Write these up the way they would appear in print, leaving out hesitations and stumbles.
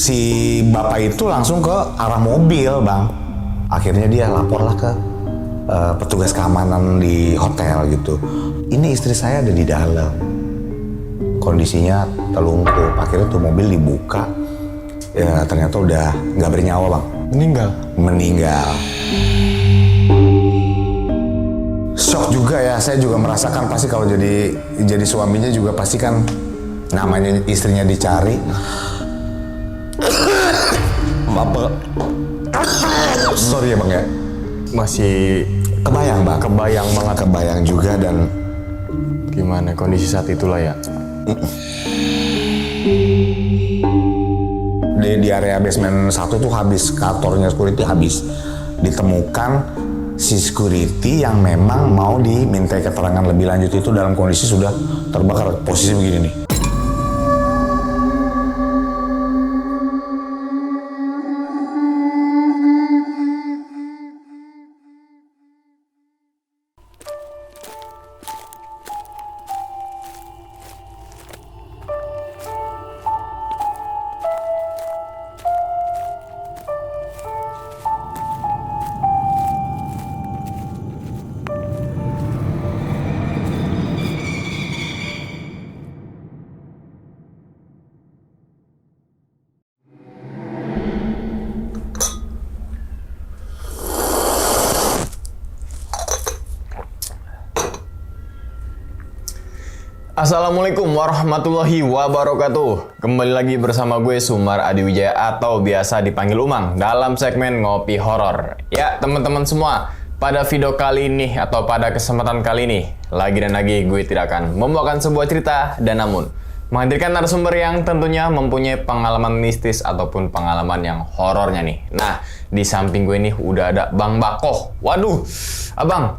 si bapak itu langsung ke arah mobil, Bang. Akhirnya dia laporlah ke petugas keamanan di hotel gitu. Ini istri saya ada di dalam. Kondisinya telungkup. Akhirnya tuh mobil dibuka. Ya ternyata udah nggak bernyawa, Bang. Meninggal. Shock juga ya. Saya juga merasakan pasti kalau jadi suaminya juga pasti kan namanya istrinya dicari. Apa? Sorry ya, Bang ya. Masih Kebayang, Bang. kebayang banget. Kebayang juga dan Gimana kondisi saat itulah ya? di area basement 1 tuh habis, kantornya security habis. Ditemukan si security yang memang mau diminta keterangan lebih lanjut itu dalam kondisi sudah terbakar, posisi begini nih. Assalamualaikum warahmatullahi wabarakatuh. Kembali lagi bersama gue Sumar Adiwijaya atau biasa dipanggil Umang dalam segmen Ngopi Horor. Ya teman-teman semua, pada video kali ini atau pada kesempatan kali ini lagi dan lagi gue tidak akan membawakan sebuah cerita dan namun menghadirkan narasumber yang tentunya mempunyai pengalaman mistis ataupun pengalaman yang horornya nih. Nah, di samping gue nih udah ada Bang Bakoh. Waduh, Abang,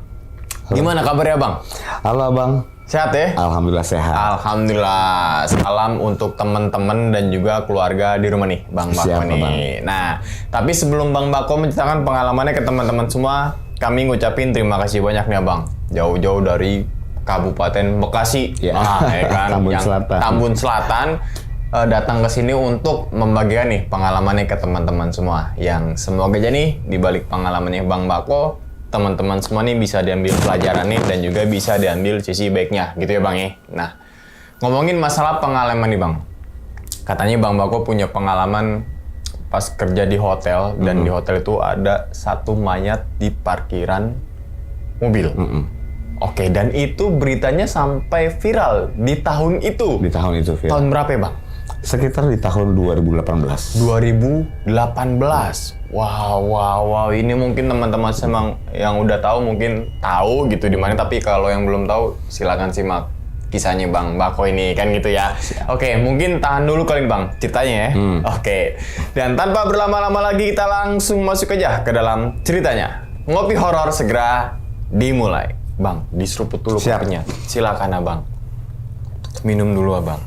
gimana kabarnya Bang? Halo, Bang. Sehat ya? Alhamdulillah sehat. Alhamdulillah. Salam untuk teman-teman dan juga keluarga di rumah nih, Bang Bako Siap, nih. Bang. Nah, tapi sebelum Bang Bako menceritakan pengalamannya ke teman-teman semua, kami ngucapin terima kasih banyak nih, Bang. Jauh-jauh dari Kabupaten Bekasi, Ya. ya kan? Tambun Selatan. Tambun Selatan datang ke sini untuk membagikan nih pengalamannya ke teman-teman semua. Yang semoga aja nih di balik pengalamannya Bang Bako, teman-teman semua nih bisa diambil pelajaran nih dan juga bisa diambil sisi baiknya gitu ya Bang ya. Nah, ngomongin masalah pengalaman nih Bang. Katanya Bang Bako punya pengalaman pas kerja di hotel dan di hotel itu ada satu mayat di parkiran mobil. Oke, dan itu beritanya sampai viral di tahun itu. Di tahun itu, Fir. Tahun berapa ya Bang? Sekitar di tahun 2018. 2018. Wow. Ini mungkin teman-teman semang yang udah tahu mungkin tahu gitu di mana, tapi kalau yang belum tahu silakan simak kisahnya Bang Bako ini kan gitu ya. Oke, mungkin tahan dulu kali ini Bang ceritanya ya. Oke. Dan tanpa berlama-lama lagi kita langsung masuk aja ke dalam ceritanya. Ngopi horor segera dimulai. Bang, diseruput dulu Siap. kopinya. Silakan Abang. Minum dulu Abang.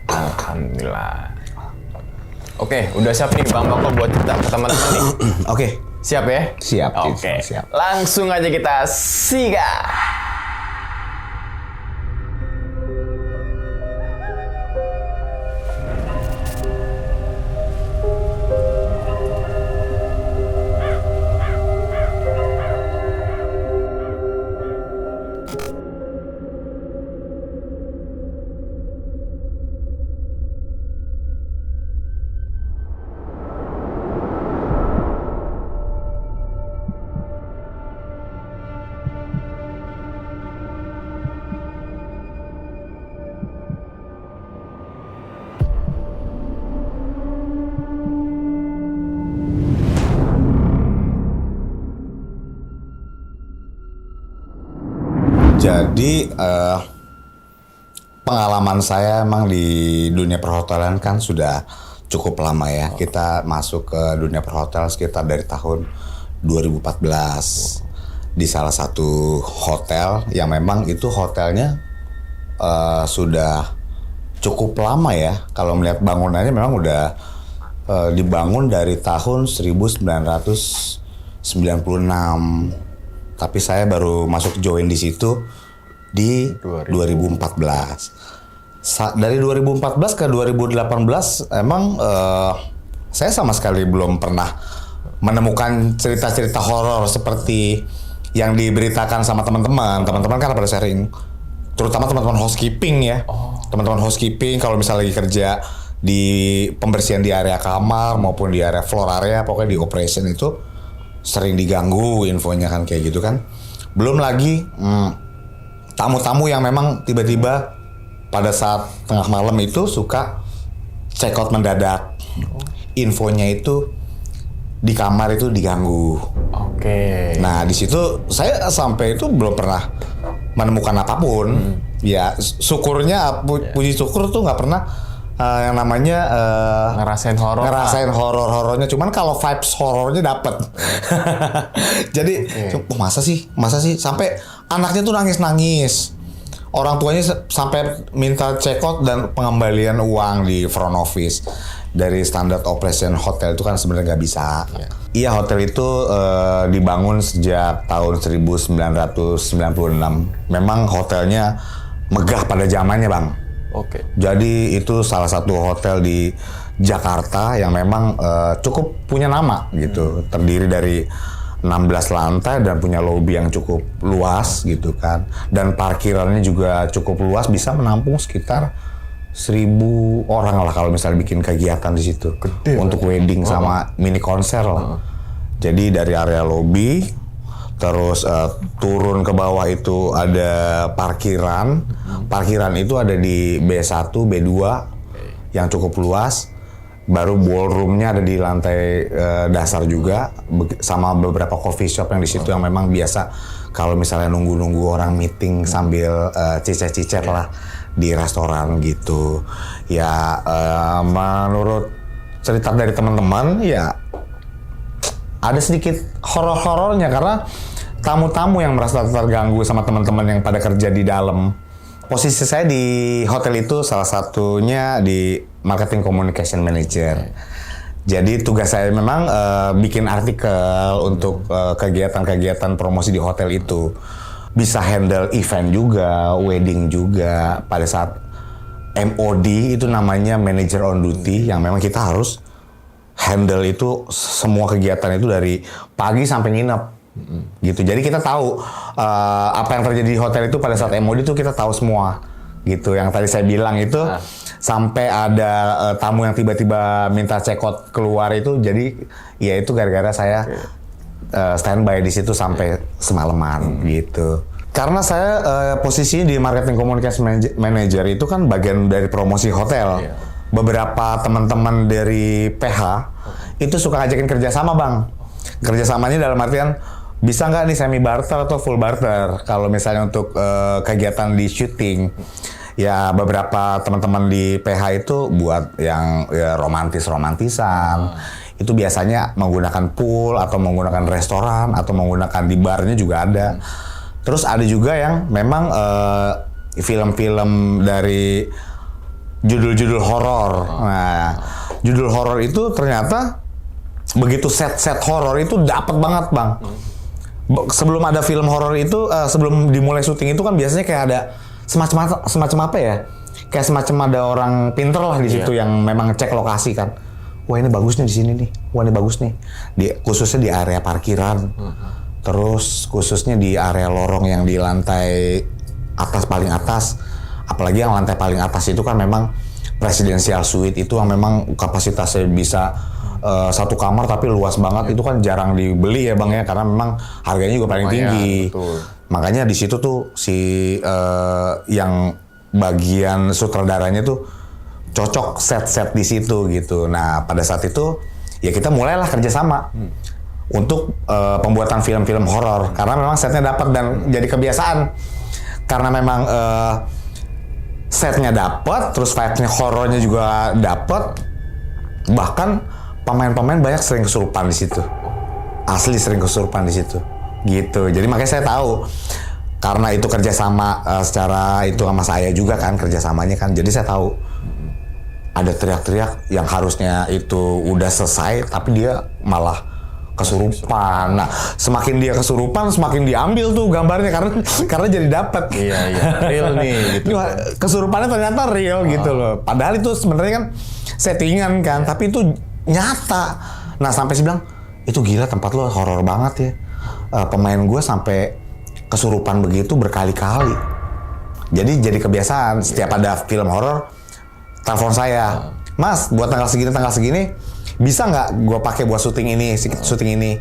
Alhamdulillah. Oke, udah siap nih Bang Bako buat cerita ke teman-teman nih. Oke. Siap ya? Siap. Oke. Siap. Langsung aja kita sikat. Jadi pengalaman saya emang di dunia perhotelan kan sudah cukup lama ya. Kita masuk ke dunia perhotelan sekitar dari tahun 2014 di salah satu hotel yang memang itu hotelnya sudah cukup lama ya. Kalau melihat bangunannya memang udah dibangun dari tahun 1996. Tapi saya baru masuk join di situ di 2014. Dari 2014 ke 2018 emang saya sama sekali belum pernah menemukan cerita-cerita horor seperti yang diberitakan sama teman-teman. Teman-teman kan pada sharing, terutama teman-teman housekeeping ya. Teman-teman housekeeping kalau misalnya lagi kerja di pembersihan di area kamar maupun di area floor area, pokoknya di operation itu sering diganggu infonya kan kayak gitu kan. Belum lagi tamu-tamu yang memang tiba-tiba pada saat tengah malam itu suka check out mendadak. Infonya itu di kamar itu diganggu. Oke. Nah di situ saya sampai itu belum pernah menemukan apapun. Ya syukurnya puji syukur tuh nggak pernah yang namanya Ngerasain horornya. Cuman kalau vibes horornya dapet. Jadi masa sih sampai anaknya tuh nangis. Orang tuanya sampai minta check out dan pengembalian uang di front office. Dari standard operation hotel itu kan sebenarnya nggak bisa. Iya hotel itu dibangun sejak tahun 1996. Memang hotelnya megah pada zamannya bang. Oke. Jadi itu salah satu hotel di Jakarta yang memang cukup punya nama gitu. Terdiri dari 16 lantai dan punya lobby yang cukup luas gitu kan. Dan parkirannya juga cukup luas, bisa menampung sekitar 1.000 orang lah kalau misalnya bikin kegiatan di situ. Gede, untuk wedding sama mini konser lah. Jadi dari area lobby terus turun ke bawah itu ada parkiran. Parkiran itu ada di B1, B2 yang cukup luas. Baru ballroomnya ada di lantai dasar juga, sama beberapa coffee shop yang di situ yang memang biasa kalau misalnya nunggu orang meeting sambil cicet-cicet lah di restoran gitu. Ya menurut cerita dari teman-teman ya ada sedikit horor-horornya karena tamu-tamu yang merasa terganggu sama teman-teman yang pada kerja di dalam. Posisi saya di hotel itu salah satunya di marketing communication manager. Jadi tugas saya memang bikin artikel untuk kegiatan-kegiatan promosi di hotel itu. Bisa handle event juga, wedding juga. Pada saat MOD itu namanya manager on duty yang memang kita harus handle itu semua kegiatan itu dari pagi sampai nginep. Gitu. Jadi kita tahu apa yang terjadi di hotel itu pada saat MOD itu kita tahu semua. Gitu. Yang tadi saya bilang itu sampai ada tamu yang tiba-tiba minta check out keluar itu, jadi ya itu gara-gara saya standby di situ sampai semalaman gitu. Karena saya posisinya di marketing communication manager itu kan bagian dari promosi hotel. Beberapa teman-teman dari PH itu suka ngajakin kerjasama bang. Kerjasamanya dalam artian bisa nggak nih semi barter atau full barter kalau misalnya untuk kegiatan di syuting. Ya beberapa teman-teman di PH itu buat yang ya, romantisan. Itu biasanya menggunakan pool atau menggunakan restoran atau menggunakan di barnya juga ada. Terus ada juga yang memang film-film dari judul-judul horor. Nah, judul horor itu ternyata begitu set-set horor itu dapat banget bang. Sebelum ada film horor itu, sebelum dimulai syuting itu kan biasanya kayak ada semacam apa ya? Kayak semacam ada orang pinter lah di situ yang memang cek lokasi kan. Wah ini bagus nih di sini nih. Wah ini bagus nih. Khususnya di area parkiran. Terus khususnya di area lorong yang di lantai atas paling atas. Apalagi yang lantai paling atas itu kan memang presidential suite itu yang memang kapasitasnya bisa satu kamar tapi luas banget. Itu kan jarang dibeli ya bang ya karena memang harganya juga paling tinggi. Betul. Makanya di situ tuh si yang bagian sutradaranya tuh cocok set-set di situ gitu. Nah pada saat itu ya kita mulailah kerjasama untuk pembuatan film-film horor karena memang setnya dapat dan jadi kebiasaan karena memang setnya dapat, terus vibe-nya horornya juga dapat, bahkan pemain-pemain banyak sering kesurupan di situ, asli sering kesurupan di situ. Gitu. Jadi makanya saya tahu karena itu kerjasama secara itu sama saya juga kan kerjasamanya kan. Jadi saya tahu ada teriak-teriak yang harusnya itu udah selesai tapi dia malah kesurupan. Nah, semakin dia kesurupan, semakin diambil tuh gambarnya karena jadi dapat. Iya, real nih gitu. Kesurupannya ternyata real gitu loh. Padahal itu sebenarnya kan settingan kan, tapi itu nyata. Nah, sampai sih bilang, itu gila tempat lo horor banget ya. Pemain gue sampai kesurupan begitu berkali-kali. Jadi kebiasaan setiap ada film horor, telepon saya, Mas, buat tanggal segini, bisa nggak gue pakai buat syuting ini?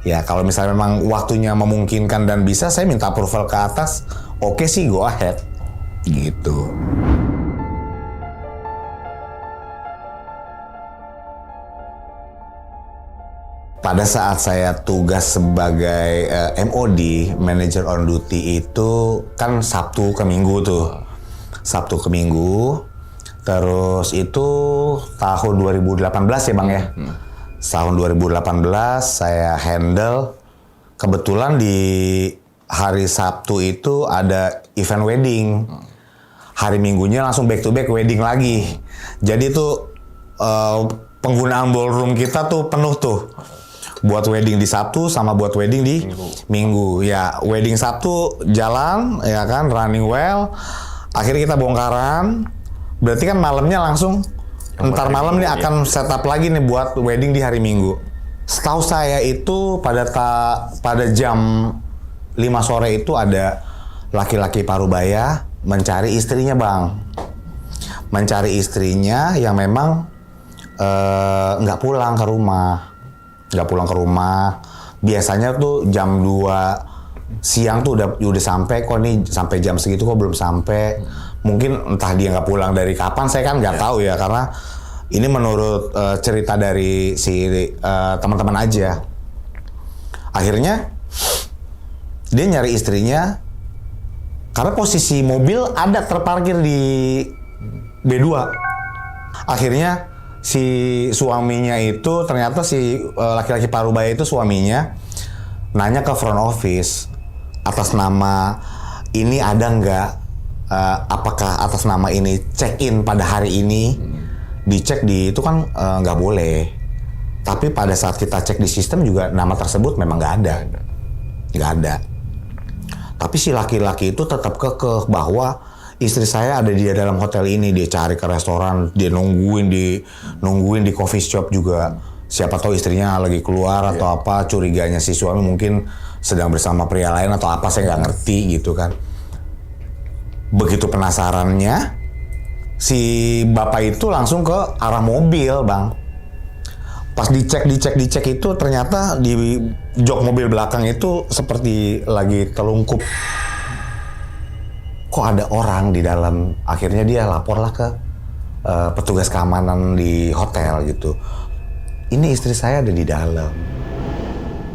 Ya kalau misalnya memang waktunya memungkinkan dan bisa, saya minta approval ke atas. Oke sih, go ahead. Gitu. Pada saat saya tugas sebagai MOD, Manager on Duty, itu kan Sabtu ke Minggu tuh. Sabtu ke Minggu. Terus itu tahun 2018 ya Bang ya. Tahun 2018 saya handle. Kebetulan di hari Sabtu itu ada event wedding. Hari Minggunya langsung back to back wedding lagi. Jadi tuh penggunaan ballroom kita tuh penuh tuh. Buat wedding di Sabtu sama buat wedding di Minggu. Ya, wedding Sabtu jalan ya kan, running well. Akhirnya kita bongkaran. Berarti kan malamnya langsung ntar malam nih akan setup lagi nih buat wedding di hari Minggu. Setahu saya itu pada jam 5 sore itu ada laki-laki parubaya mencari istrinya Bang. Mencari istrinya yang memang nggak pulang ke rumah. Biasanya tuh jam 2 siang tuh udah sampai, kok nih sampai jam segitu kok belum sampai. Mungkin entah dia nggak pulang dari kapan, saya kan nggak tahu ya, karena ini menurut cerita dari si teman-teman aja. Akhirnya dia nyari istrinya karena posisi mobil ada terparkir di B2. Akhirnya si suaminya itu ternyata si laki-laki parubaya itu suaminya nanya ke front office, atas nama ini ada nggak? Apakah atas nama ini check in pada hari ini? Dicek di itu kan nggak boleh. Tapi pada saat kita cek di sistem juga nama tersebut memang nggak ada. Tapi si laki-laki itu tetap kekeh bahwa istri saya ada di dalam hotel ini. Dia cari ke restoran, dia nungguin di coffee shop juga. Siapa tahu istrinya lagi keluar atau apa, curiganya si suami mungkin sedang bersama pria lain atau apa, saya nggak ngerti gitu kan. Begitu penasarannya, si bapak itu langsung ke arah mobil Bang. Pas dicek itu ternyata di jok mobil belakang itu seperti lagi telungkup. Kok ada orang di dalam? Akhirnya dia laporlah ke petugas keamanan di hotel gitu. Ini istri saya ada di dalam.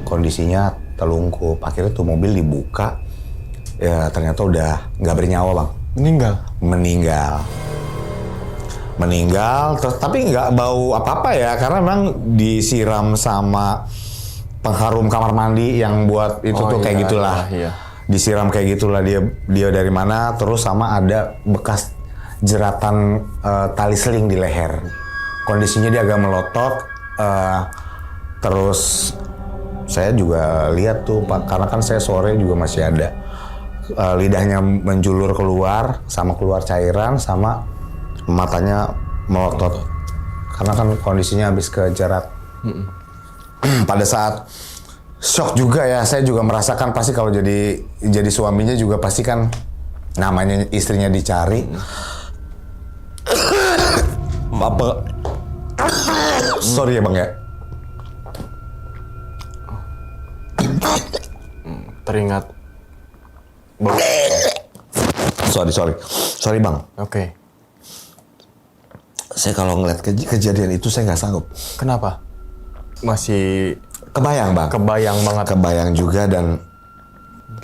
Kondisinya telungkup. Akhirnya tuh mobil dibuka. Ya ternyata udah nggak bernyawa Bang. Meninggal, terus tapi nggak bau apa-apa ya, karena memang disiram sama pengharum kamar mandi yang buat itu kayak gitulah. Iya. Disiram kayak gitulah, dia dari mana, terus sama ada bekas jeratan tali seling di leher. Kondisinya dia agak melotot, terus saya juga lihat tuh Pak, karena kan saya sore juga masih ada lidahnya menjulur keluar, sama keluar cairan, sama matanya melotot. Karena kan kondisinya habis kejerat. Pada saat shock juga ya, saya juga merasakan pasti kalau jadi suaminya juga pasti kan namanya istrinya dicari. Apa? Sorry ya Bang ya. Teringat. Sorry Bang. Oke. Saya kalau ngeliat kejadian itu saya nggak sanggup. Kenapa? Masih kebayang Bang. Kebayang banget. Kebayang juga dan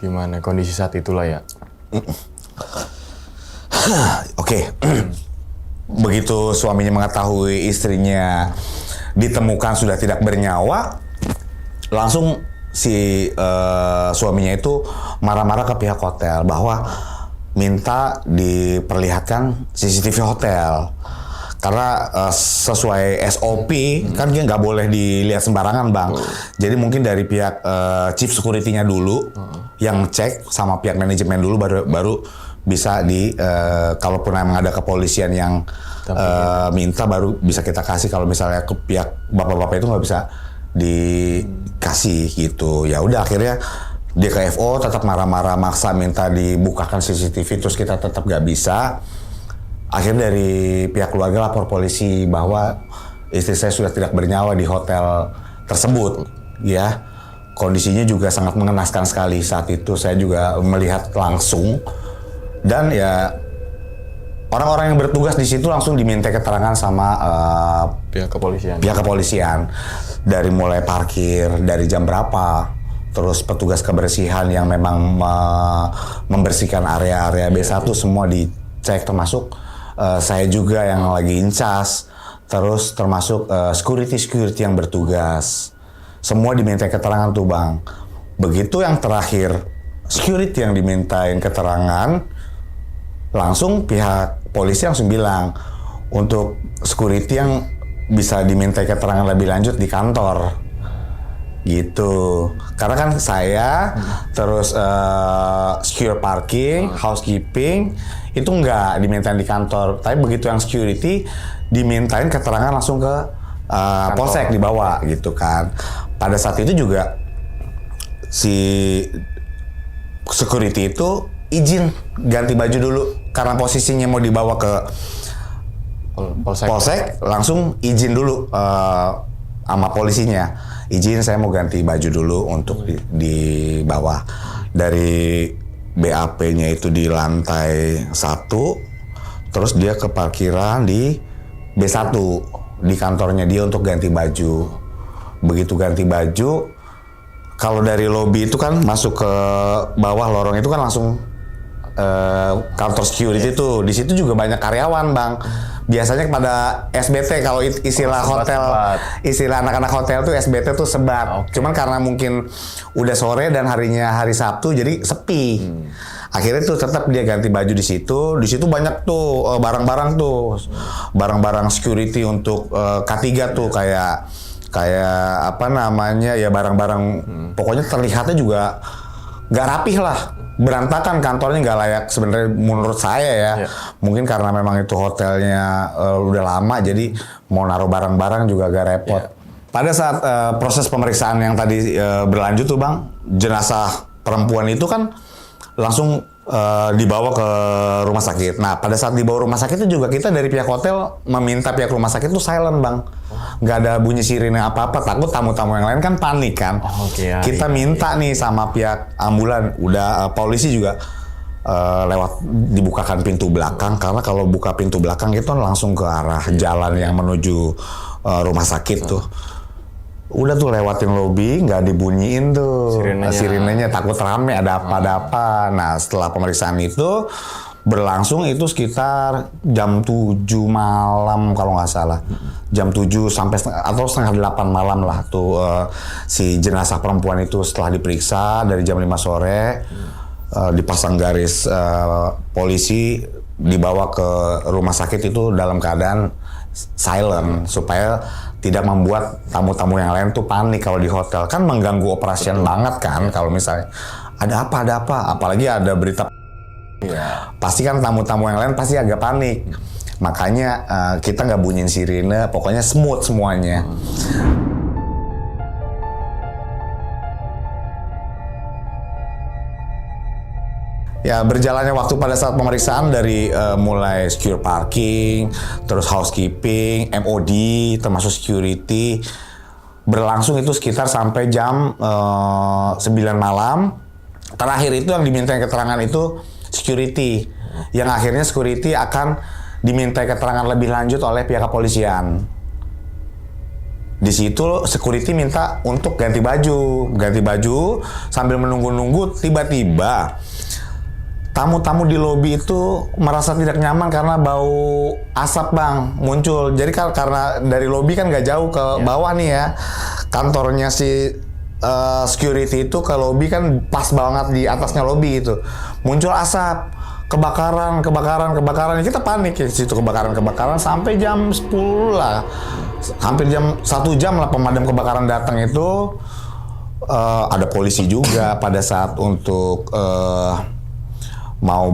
gimana kondisi saat itulah ya. Oke. Begitu suaminya mengetahui istrinya ditemukan sudah tidak bernyawa, langsung si suaminya itu marah-marah ke pihak hotel bahwa minta diperlihatkan CCTV hotel. Karena sesuai SOP kan dia nggak boleh dilihat sembarangan bang. Jadi mungkin dari pihak chief security-nya dulu yang cek sama pihak manajemen dulu baru bisa kalaupun memang ada kepolisian yang minta baru bisa kita kasih. Kalau misalnya ke pihak bapak-bapak itu nggak bisa dikasih gitu. Ya udah akhirnya DKFO tetap marah-marah maksa minta dibukakan CCTV terus kita tetap nggak bisa. Akhirnya dari pihak keluarga lapor polisi bahwa istri saya sudah tidak bernyawa di hotel tersebut, ya. Kondisinya juga sangat mengenaskan sekali saat itu. Saya juga melihat langsung dan ya orang-orang yang bertugas di situ langsung diminta keterangan sama Pihak kepolisian. Pihak kepolisian dari mulai parkir, dari jam berapa, terus petugas kebersihan yang memang membersihkan area-area B1 semua dicek termasuk. Saya juga yang lagi incas, terus termasuk security yang bertugas. Semua diminta keterangan tuh bang. Begitu yang terakhir, security yang dimintain keterangan, langsung pihak polisi langsung bilang, untuk security yang bisa diminta keterangan lebih lanjut di kantor. Gitu. Karena kan saya, terus secure parking, housekeeping, itu nggak dimintain di kantor, tapi begitu yang security dimintain keterangan langsung ke polsek dibawa gitu kan. Pada saat itu juga si security itu izin ganti baju dulu karena posisinya mau dibawa ke polsek langsung izin dulu sama polisinya, izin saya mau ganti baju dulu untuk di bawah. Dari BAP-nya itu di lantai 1, terus dia ke parkiran di B1 di kantornya dia untuk ganti baju. Begitu ganti baju, kalau dari lobi itu kan masuk ke bawah lorong itu kan langsung kantor security tuh. Di situ juga banyak karyawan bang. Biasanya pada SBT kalau istilah hotel, istilah anak-anak hotel tuh SBT tuh sebat. Cuman karena mungkin udah sore dan harinya hari Sabtu jadi sepi. Akhirnya tuh tetap dia ganti baju di situ. Di situ banyak tuh barang-barang tuh, barang-barang security untuk K3 tuh kayak apa namanya ya barang-barang. Pokoknya terlihatnya juga nggak rapih lah. Berantakan kantornya nggak layak sebenarnya menurut saya ya. Mungkin karena memang itu hotelnya udah lama jadi mau naruh barang-barang juga agak repot. Pada saat proses pemeriksaan yang tadi berlanjut tuh bang, jenazah perempuan itu kan langsung dibawa ke rumah sakit. Nah pada saat dibawa rumah sakit itu juga kita dari pihak hotel meminta pihak rumah sakit itu silent bang. Nggak ada bunyi sirine apa-apa, takut tamu-tamu yang lain kan panik kan. Kita minta nih sama pihak ambulan, udah polisi juga lewat dibukakan pintu belakang, karena kalau buka pintu belakang itu langsung ke arah jalan yang menuju rumah sakit tuh. Udah tuh lewatin lobi, nggak dibunyiin tuh sirinenya, takut rame ada apa. Nah setelah pemeriksaan itu berlangsung itu sekitar jam 7 malam kalau nggak salah. Jam 7 sampai setengah 8 malam lah tuh si jenazah perempuan itu setelah diperiksa dari jam 5 sore dipasang garis polisi dibawa ke rumah sakit itu dalam keadaan silent supaya tidak membuat tamu-tamu yang lain tuh panik. Kalau di hotel kan mengganggu operasian banget kan kalau misalnya ada apa apalagi ada berita. Pasti kan tamu-tamu yang lain pasti agak panik. Makanya kita nggak bunyiin sirine, pokoknya smooth semuanya. Ya berjalannya waktu pada saat pemeriksaan dari mulai secure parking, terus housekeeping, MOD, termasuk security berlangsung itu sekitar sampai jam 9 malam. Terakhir itu yang diminta keterangan itu security, yang akhirnya security akan diminta keterangan lebih lanjut oleh pihak kepolisian. Di situ security minta untuk ganti baju sambil menunggu-nunggu tiba-tiba tamu-tamu di lobi itu merasa tidak nyaman karena bau asap bang muncul. Jadi karena dari lobi kan nggak jauh ke bawah nih ya, kantornya si security itu ke lobi kan pas banget di atasnya lobi itu. Muncul asap kebakaran. Kita panik ya situ, kebakaran sampai jam 10 lah. Hampir jam 1 jam lah pemadam kebakaran datang itu. Ada polisi juga pada saat untuk mau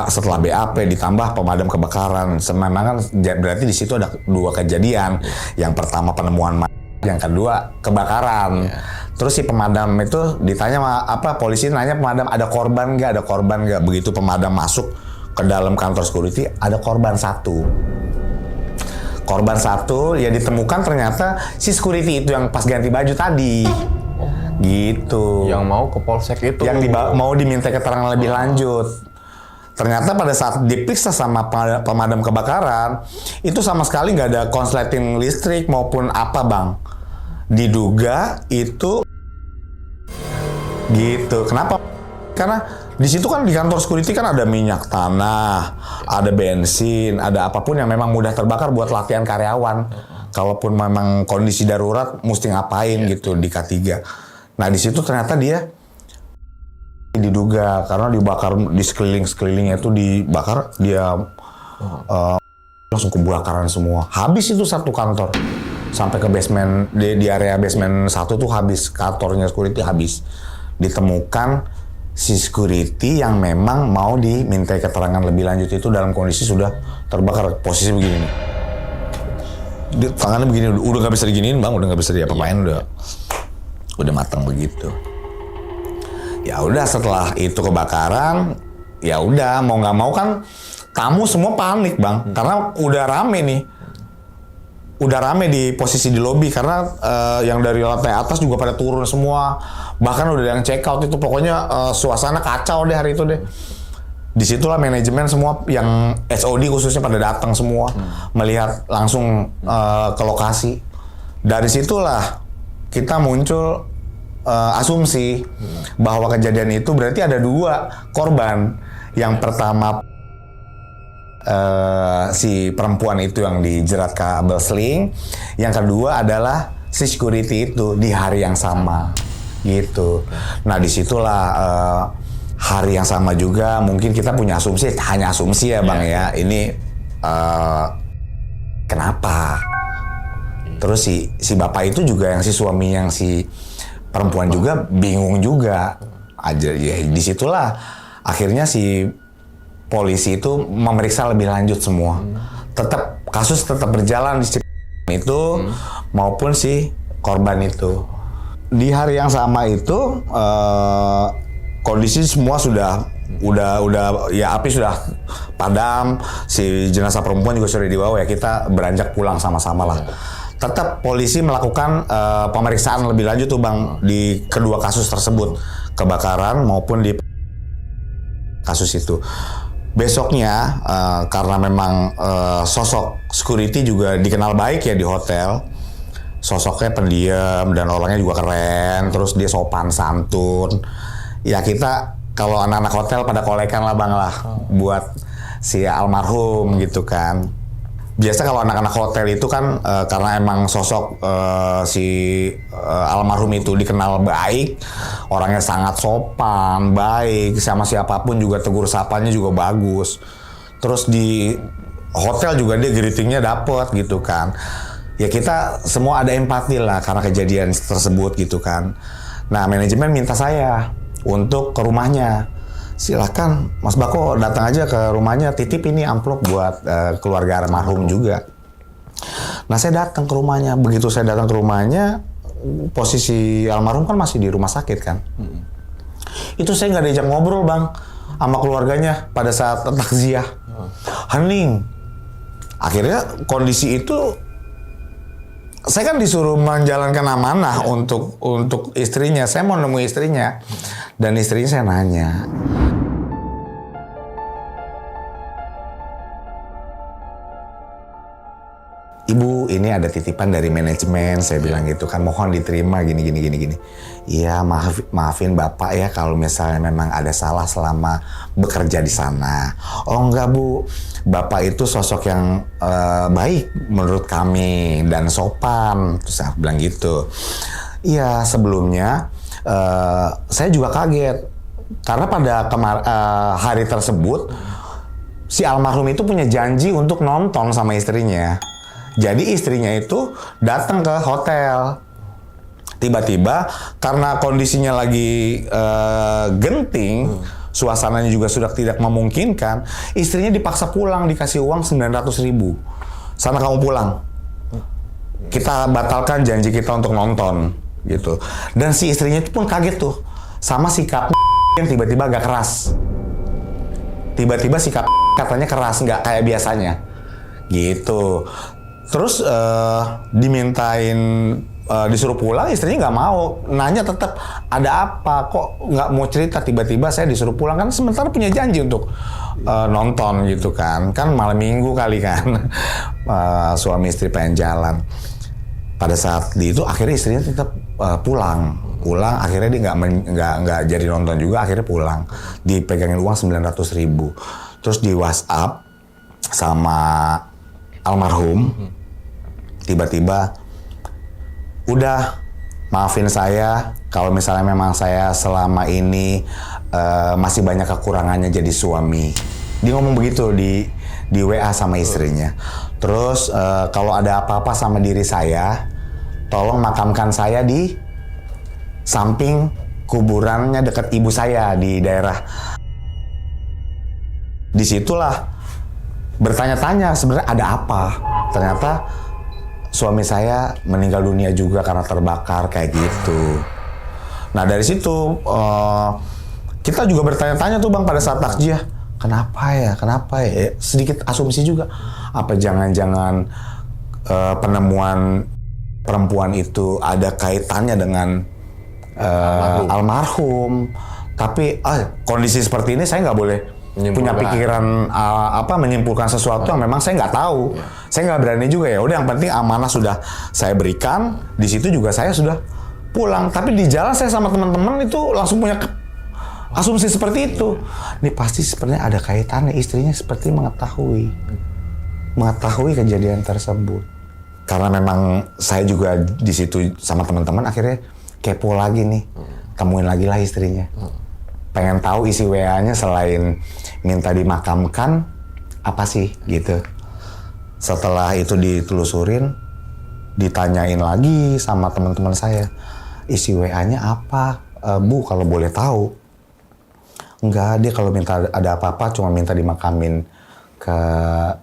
setelah BAP ditambah pemadam kebakaran. Memang kan berarti di situ ada 2 kejadian. Yang pertama penemuan yang kedua kebakaran. Terus si pemadam itu ditanya polisi nanya pemadam ada korban nggak? Begitu pemadam masuk ke dalam kantor security ada korban satu ya ditemukan ternyata si security itu yang pas ganti baju tadi. Gitu. Yang mau ke polsek itu. Yang mau diminta keterangan lebih lanjut. Ternyata pada saat diperiksa sama pemadam kebakaran, itu sama sekali nggak ada konsleting listrik maupun apa bang. Diduga itu gitu. Kenapa? Karena di situ kan di kantor security kan ada minyak tanah, ada bensin, ada apapun yang memang mudah terbakar buat latihan karyawan. Kalaupun memang kondisi darurat, mesti ngapain gitu di K3. Nah di situ ternyata dia diduga karena dibakar di sekelilingnya itu dibakar, dia langsung kebakaran semua. Habis itu satu kantor sampai ke basement di area basement 1 tuh habis, kantornya security habis. Ditemukan si security yang memang mau dimintai keterangan lebih lanjut itu dalam kondisi sudah terbakar, posisi begini nih. Tangannya begini, udah nggak bisa diginiin bang, udah nggak bisa diapa-apain, udah matang begitu. Ya udah setelah itu kebakaran, ya udah mau nggak mau kan tamu semua panik bang, karena udah rame di posisi di lobi karena yang dari lantai atas juga pada turun semua, bahkan udah yang check out itu, pokoknya suasana kacau deh hari itu deh. Disitulah manajemen semua yang SOD khususnya pada datang semua melihat langsung ke lokasi. Dari situlah kita muncul asumsi bahwa kejadian itu berarti ada 2 korban. Yang pertama si perempuan itu yang dijerat kabel seling, yang kedua adalah si security itu di hari yang sama gitu. Nah disitulah hari yang sama juga mungkin kita punya asumsi, hanya asumsi ya bang ya, ini kenapa? Terus si bapak itu juga yang si suami yang si perempuan juga bingung juga aja ya. Disitulah akhirnya si polisi itu memeriksa lebih lanjut semua. Kasus tetap berjalan di itu maupun si korban itu. Di hari yang sama itu kondisi semua sudah ya api sudah padam, si jenazah perempuan juga sudah dibawa ya, kita beranjak pulang sama-sama lah. Tetap polisi melakukan pemeriksaan lebih lanjut tuh bang di kedua kasus tersebut, kebakaran maupun di kasus itu. Besoknya karena memang sosok security juga dikenal baik ya di hotel, sosoknya pendiam dan orangnya juga keren, terus dia sopan santun. Ya kita kalau anak-anak hotel pada kolekan lah bang lah buat si almarhum gitu kan. Biasa kalau anak-anak hotel itu kan karena emang sosok si almarhum itu dikenal baik, orangnya sangat sopan, baik, sama siapapun juga tegur sapanya juga bagus. Terus di hotel juga dia greetingnya dapet gitu kan. Ya kita semua ada empati lah karena kejadian tersebut gitu kan. Nah manajemen minta saya untuk ke rumahnya. Silahkan Mas Bako datang aja ke rumahnya, titip ini amplop buat keluarga almarhum juga. Nah saya datang ke rumahnya. Begitu saya datang ke rumahnya, posisi almarhum kan masih di rumah sakit kan. Itu saya nggak diajak ngobrol bang sama keluarganya pada saat takziah. Hening. Akhirnya kondisi itu saya kan disuruh menjalankan amanah untuk istrinya. Saya mau nemui istrinya dan istrinya saya nanya, Ibu, ini ada titipan dari manajemen, saya bilang gitu kan, mohon diterima gini. Iya, maafin Bapak ya kalau misalnya memang ada salah selama bekerja di sana. Oh enggak Bu, Bapak itu sosok yang baik menurut kami dan sopan. Terus saya bilang gitu. Iya, sebelumnya saya juga kaget Karena pada hari tersebut si almarhum itu punya janji untuk nonton sama istrinya. Jadi istrinya itu datang ke hotel. Tiba-tiba karena kondisinya lagi genting, suasananya juga sudah tidak memungkinkan, istrinya dipaksa pulang, dikasih uang 900.000. Sana kamu pulang. Kita batalkan janji kita untuk nonton gitu. Dan si istrinya itu pun kaget tuh sama sikap yang tiba-tiba agak keras. Tiba-tiba sikap katanya keras, nggak kayak biasanya gitu. Terus dimintain disuruh pulang, istrinya nggak mau, nanya tetap ada apa, kok nggak mau cerita, tiba-tiba saya disuruh pulang, kan sementara punya janji untuk nonton gitu kan malam minggu kali kan. Suami istri pengen jalan. Pada saat itu akhirnya istrinya tetap pulang, akhirnya dia nggak jadi nonton juga, akhirnya pulang, dipegangin uang 900.000. Terus di WhatsApp sama almarhum, tiba-tiba udah maafin saya kalau misalnya memang saya selama ini masih banyak kekurangannya jadi suami. Dia ngomong begitu di WA sama istrinya. Terus kalau ada apa-apa sama diri saya, tolong makamkan saya di samping kuburannya dekat ibu saya di daerah. Disitulah bertanya-tanya sebenarnya ada apa. Ternyata suami saya meninggal dunia juga karena terbakar kayak gitu. Nah dari situ kita juga bertanya-tanya tuh Bang pada saat takziah, kenapa ya? Sedikit asumsi juga, apa jangan-jangan penemuan perempuan itu ada kaitannya dengan almarhum. Tapi kondisi seperti ini saya nggak boleh punya pikiran menyimpulkan sesuatu yang memang saya nggak tahu. Saya nggak berani juga ya. Udah yang penting amanah sudah saya berikan. Di situ juga saya sudah pulang. Tapi di jalan saya sama teman-teman itu langsung punya asumsi seperti itu. Ini pasti sebenarnya ada kaitannya. Istrinya seperti mengetahui kejadian tersebut. Karena memang saya juga di situ sama teman-teman akhirnya kepo lagi nih. Temuin lagi lah istrinya. Pengen tahu isi WA-nya selain minta dimakamkan apa sih gitu. Setelah itu ditelusurin, ditanyain lagi sama teman-teman saya, isi WA-nya apa, Bu kalau boleh tahu. Enggak, dia kalau minta ada apa-apa cuma minta dimakamin ke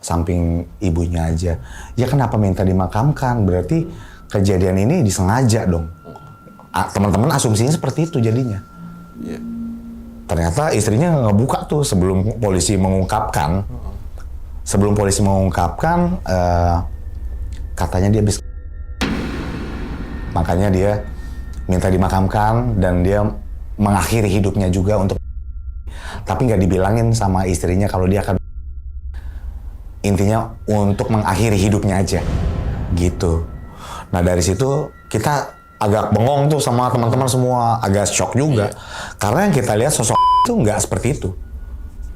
samping ibunya aja. Ya kenapa minta dimakamkan? Berarti kejadian ini disengaja dong. Teman-teman asumsinya seperti itu jadinya. Yeah. Ternyata istrinya ngebuka tuh sebelum polisi mengungkapkan. Sebelum polisi mengungkapkan, katanya dia bisa. Makanya dia minta dimakamkan dan dia mengakhiri hidupnya juga untuk. Tapi nggak dibilangin sama istrinya kalau dia akan. Intinya untuk mengakhiri hidupnya aja, gitu. Nah dari situ kita agak bengong tuh sama teman-teman semua, agak shock juga. Karena yang kita lihat sosok itu nggak seperti itu.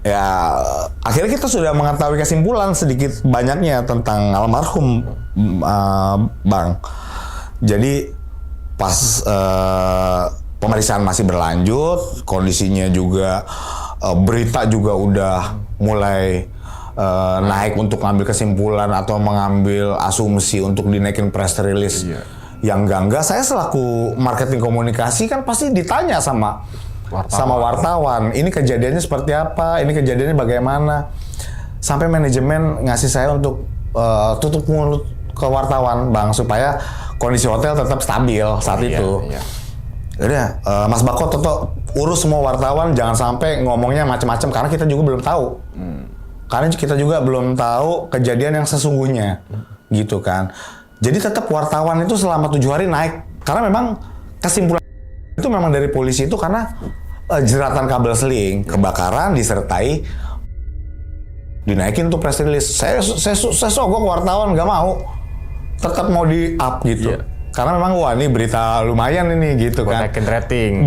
Ya akhirnya kita sudah mengetahui kesimpulan sedikit banyaknya tentang almarhum Bang. Jadi pas pemeriksaan masih berlanjut, kondisinya juga berita juga udah mulai naik untuk mengambil kesimpulan atau mengambil asumsi untuk dinaikin press release yang enggak. Saya selaku marketing komunikasi kan pasti ditanya sama wartawan. Ini kejadiannya seperti apa? Ini kejadiannya bagaimana? Sampai manajemen ngasih saya untuk tutup mulut ke wartawan, Bang, supaya kondisi hotel tetap stabil saat itu. Udah, Mas Bako Toto urus semua wartawan, jangan sampai ngomongnya macam-macam karena kita juga belum tahu. Karena kita juga belum tahu kejadian yang sesungguhnya, gitu kan. Jadi tetap wartawan itu selama 7 hari naik. Karena memang kesimpulan itu memang dari polisi itu karena jeratan kabel seling, kebakaran disertai dinaikin tuh press release. Saya sogok wartawan, nggak mau. Tetap mau di-up gitu. Karena memang wah ini berita lumayan ini gitu kan.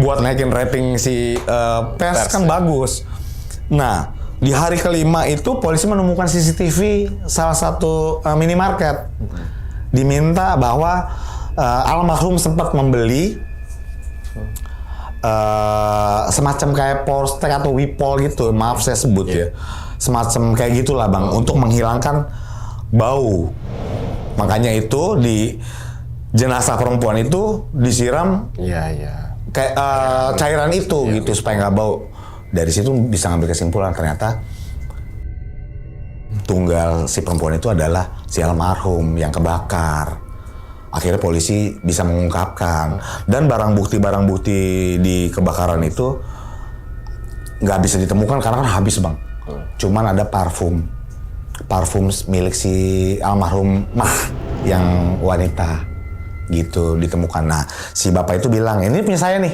Buat naikin rating si pers kan bagus. Nah, di hari kelima itu polisi menemukan CCTV salah satu minimarket. Diminta bahwa almarhum sempat membeli semacam kayak Polstek atau Wipol gitu, maaf saya sebut ya, semacam kayak gitulah bang, untuk menghilangkan bau. Makanya itu di jenazah perempuan itu disiram kayak cairan itu gitu supaya nggak bau. Dari situ bisa ngambil kesimpulan ternyata tunggal si perempuan itu adalah si almarhum yang kebakar. Akhirnya polisi bisa mengungkapkan, dan barang bukti di kebakaran itu nggak bisa ditemukan karena kan habis bang. Cuman ada parfum milik si almarhum yang wanita gitu ditemukan. Nah si bapak itu bilang, ini punya saya nih,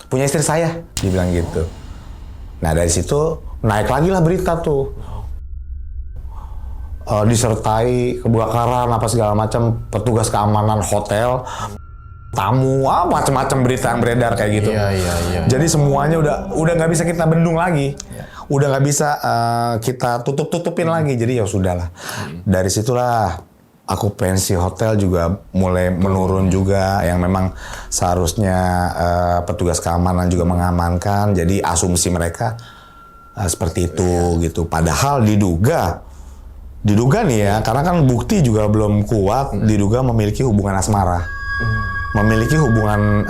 punya istri saya, dibilang gitu. Nah dari situ naik lagi lah berita tuh. Disertai kebakaran apa segala macam, petugas keamanan hotel, tamu, macam-macam berita yang beredar kayak gitu. Jadi semuanya udah nggak bisa kita bendung lagi, udah nggak bisa kita tutupin lagi. Jadi ya sudahlah. Dari situlah okupansi hotel juga mulai menurun juga, yang memang seharusnya petugas keamanan juga mengamankan. Jadi asumsi mereka seperti itu gitu. Padahal diduga nih ya, karena kan bukti juga belum kuat, diduga memiliki hubungan asmara. Memiliki hubungan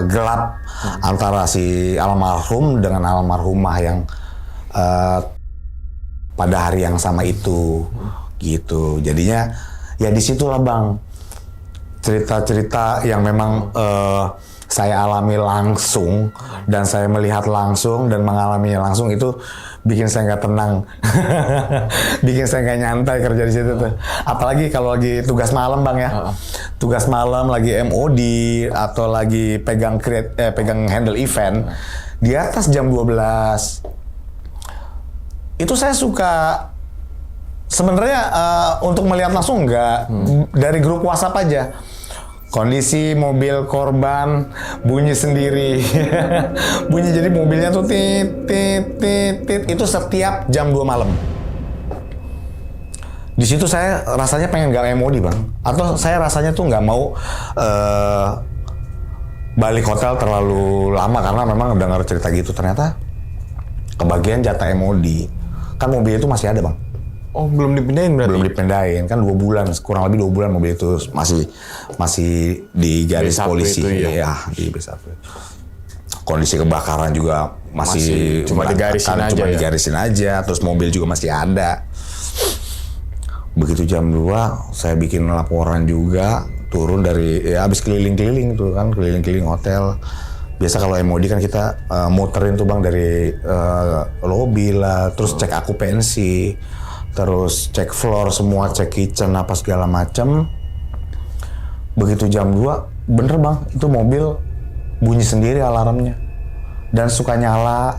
gelap antara si almarhum dengan almarhumah yang pada hari yang sama itu. Gitu. Jadinya ya disitulah bang, cerita-cerita yang memang saya alami langsung dan saya melihat langsung dan mengalaminya langsung itu bikin saya nggak tenang, bikin saya nggak nyantai kerja di situ tuh. Apalagi kalau lagi tugas malam bang ya, tugas malam lagi MOD atau lagi pegang handle event di atas jam 12. Itu saya suka sebenarnya untuk melihat langsung enggak, dari grup WhatsApp aja. Kondisi mobil korban bunyi sendiri. Bunyi, jadi mobilnya tuh tit itu setiap jam 2 malam. Di situ saya rasanya pengen gak MOD bang, atau saya rasanya tuh nggak mau balik hotel terlalu lama karena memang dengar cerita gitu. Ternyata kebagian jatah MOD, kan mobil itu masih ada bang. Oh, belum dipindahin berarti? Belum dipindahin, kan 2 bulan, kurang lebih 2 bulan mobil itu masih di garis B1 polisi. itu, ya, di B1. Kondisi kebakaran juga masih cuma digarisin aja, terus mobil juga masih ada. Begitu jam 2, saya bikin laporan juga, turun dari, ya habis keliling-keliling tuh kan, keliling-keliling hotel. Biasa kalau MOD kan kita muterin tuh bang dari lobby lah, terus cek akupansi, terus cek floor semua, cek kitchen apa segala macam. Begitu jam 2, bener bang, itu mobil bunyi sendiri alarmnya dan suka nyala,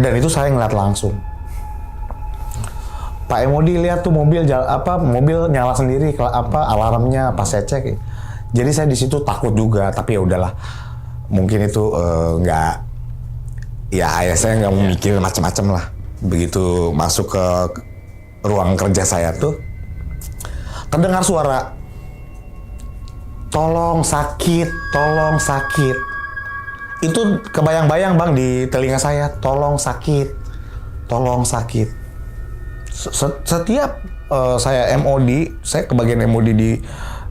dan itu saya ngeliat langsung. Pak MOD lihat tuh mobil nyala sendiri, alarmnya pas saya cek. Jadi saya di situ takut juga, tapi ya udahlah, mungkin itu nggak, ya saya nggak mau mikir macam-macam lah. Begitu masuk ke ruang kerja saya tuh terdengar suara tolong sakit. Itu kebayang-bayang bang di telinga saya, tolong sakit. Setiap saya MOD, saya kebagian MOD di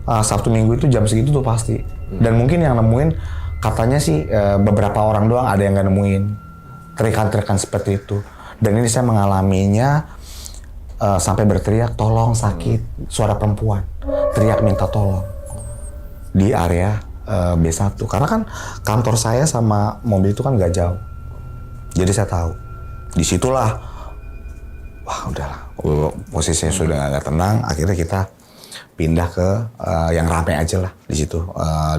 Sabtu Minggu itu jam segitu tuh pasti. Dan mungkin yang nemuin katanya sih beberapa orang doang ada yang nggak nemuin terikan-terikan seperti itu. Dan ini saya mengalaminya sampai berteriak tolong sakit, suara perempuan teriak minta tolong di area B1, karena kan kantor saya sama mobil itu kan nggak jauh, jadi saya tahu. Disitulah wah udahlah, posisinya sudah nggak tenang. Akhirnya kita pindah ke yang ramai aja lah di situ,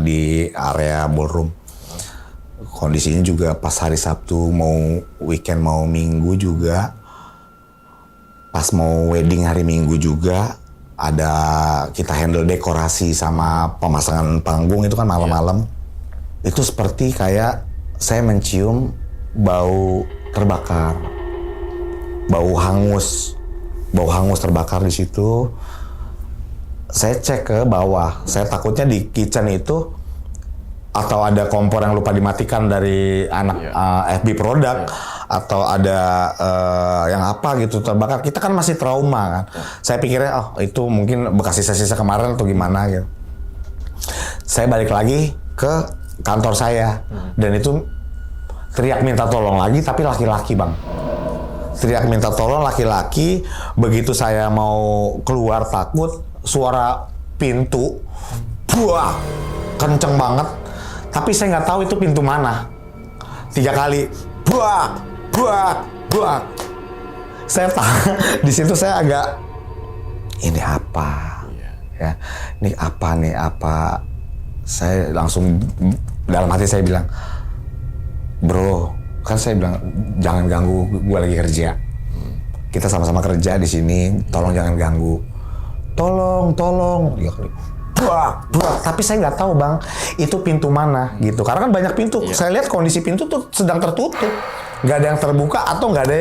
di area ballroom. Kondisinya juga pas hari Sabtu, mau weekend mau Minggu juga. Pas mau wedding hari Minggu juga, ada kita handle dekorasi sama pemasangan panggung itu kan malam-malam. Itu seperti kayak saya mencium bau terbakar, bau hangus terbakar di situ. Saya cek ke bawah, saya takutnya di kitchen itu atau ada kompor yang lupa dimatikan dari anak FB produk, atau ada yang apa gitu terbakar, kita kan masih trauma kan. Saya pikirnya itu mungkin bekas sisa-sisa kemarin atau gimana gitu. Saya balik lagi ke kantor saya dan itu teriak minta tolong lagi, tapi laki-laki bang. Teriak minta tolong laki-laki. Begitu saya mau keluar takut, suara pintu buah kenceng banget, tapi saya nggak tahu itu pintu mana. 3 kali buah buah buah. Saya di situ saya agak, ini apa ya, ini apa. Saya langsung dalam hati saya bilang, bro, kan saya bilang jangan ganggu, gue lagi kerja. Kita sama-sama kerja di sini, tolong jangan ganggu. Tolong. Buak. Tapi saya nggak tahu bang, itu pintu mana gitu. Karena kan banyak pintu. Saya lihat kondisi pintu tuh sedang tertutup, nggak ada yang terbuka atau nggak ada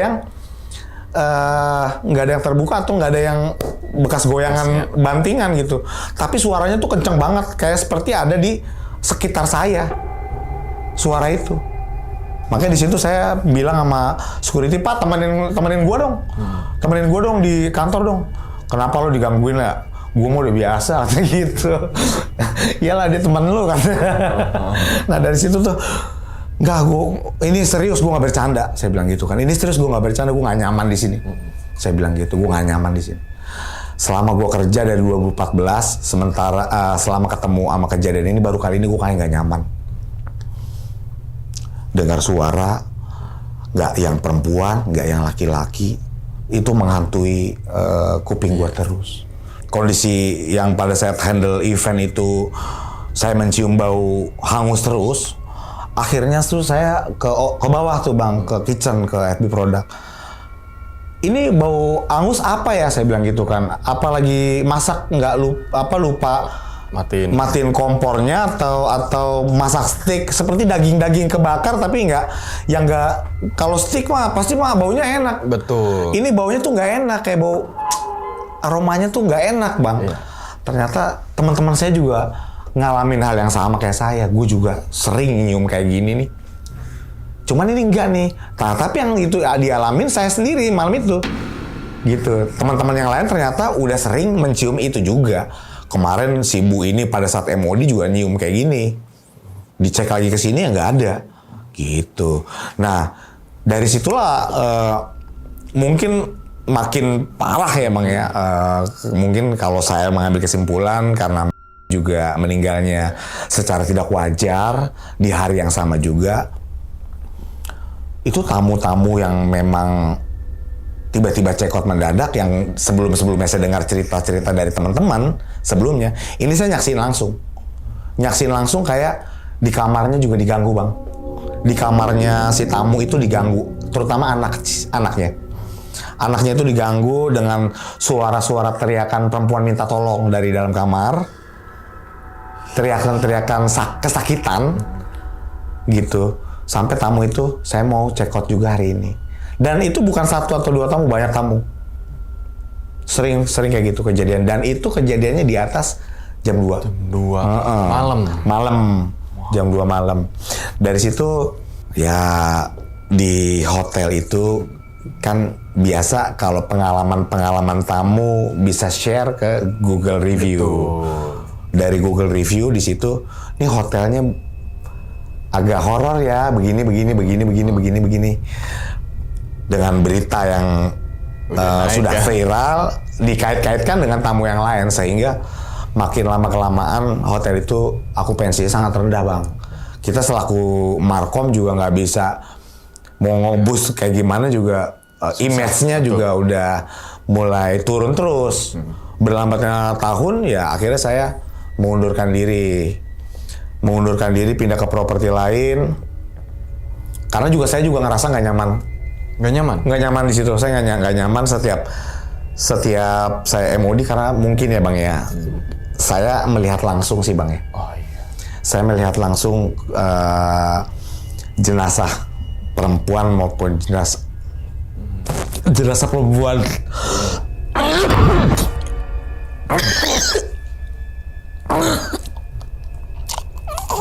yang terbuka atau nggak ada yang bekas goyangan bantingan gitu. Tapi suaranya tuh kenceng banget, kayak seperti ada di sekitar saya. Suara itu. Makanya di situ saya bilang sama security, Pak, temenin gua dong. Temenin gua dong di kantor dong. Kenapa lo digangguin ya? Gua mau udah biasa katanya gitu. Iyalah dia teman lu kan. Nah dari situ tuh, ini serius, gua nggak bercanda. Saya bilang gitu kan. Ini serius, gua nggak bercanda, gua nggak nyaman di sini. Saya bilang gitu, gua nggak nyaman di sini. Selama gua kerja dari 2014, sementara selama ketemu sama kejadian ini baru kali ini gua kayak nggak nyaman. Dengar suara, nggak yang perempuan, nggak yang laki-laki, itu menghantui kuping gua terus. Kondisi yang pada saat handle event itu saya mencium bau hangus terus. Akhirnya tuh saya ke bawah tuh bang, ke kitchen, ke FB produk. Ini bau hangus apa ya? Saya bilang gitu kan. Apalagi masak nggak lupa matiin kompornya atau masak steak, seperti daging kebakar tapi nggak kalau steak mah pasti mah baunya enak. Betul. Ini baunya tuh nggak enak, kayak bau aromanya tuh nggak enak bang. Ternyata teman-teman saya juga ngalamin hal yang sama kayak saya. Gue juga sering nyium kayak gini nih. Cuman ini enggak nih. Nah, tapi yang itu dialamin saya sendiri malam itu. Gitu. Teman-teman yang lain ternyata udah sering mencium itu juga. Kemarin si Bu ini pada saat MOD juga nyium kayak gini. Dicek lagi ke sini ya nggak ada. Gitu. Nah, dari situlah mungkin makin parah ya Bang ya. Mungkin kalau saya mengambil kesimpulan karena juga meninggalnya secara tidak wajar di hari yang sama juga. Itu tamu-tamu yang memang tiba-tiba cekot mendadak yang sebelumnya saya dengar cerita-cerita dari teman-teman sebelumnya, ini saya nyaksin langsung kayak di kamarnya juga diganggu bang, di kamarnya si tamu itu diganggu, terutama anaknya itu diganggu dengan suara-suara teriakan perempuan minta tolong dari dalam kamar, teriakan kesakitan gitu, sampai tamu itu saya mau cekot juga hari ini. Dan itu bukan 1 atau 2 tamu, banyak tamu. Sering kayak gitu kejadian. Dan itu kejadiannya di atas jam 2. Jam 2 malam. Jam 2 malam. Dari situ ya di hotel itu kan biasa kalau pengalaman tamu bisa share ke Google Review. Betul. Dari Google Review di situ, ini hotelnya agak horor ya, begini. Dengan berita yang sudah viral dikait-kaitkan dengan tamu yang lain, sehingga makin lama kelamaan hotel itu okupansinya sangat rendah bang. Kita selaku markom juga nggak bisa mau ngobus kayak gimana juga, image-nya juga udah mulai turun terus. Berlambatnya tahun ya akhirnya saya mengundurkan diri pindah ke properti lain karena saya juga ngerasa nggak nyaman di situ. Saya nggak nyaman setiap saya MOD karena mungkin ya bang ya, saya melihat langsung sih bang ya. Saya melihat langsung jenazah perempuan maupun jenazah perempuan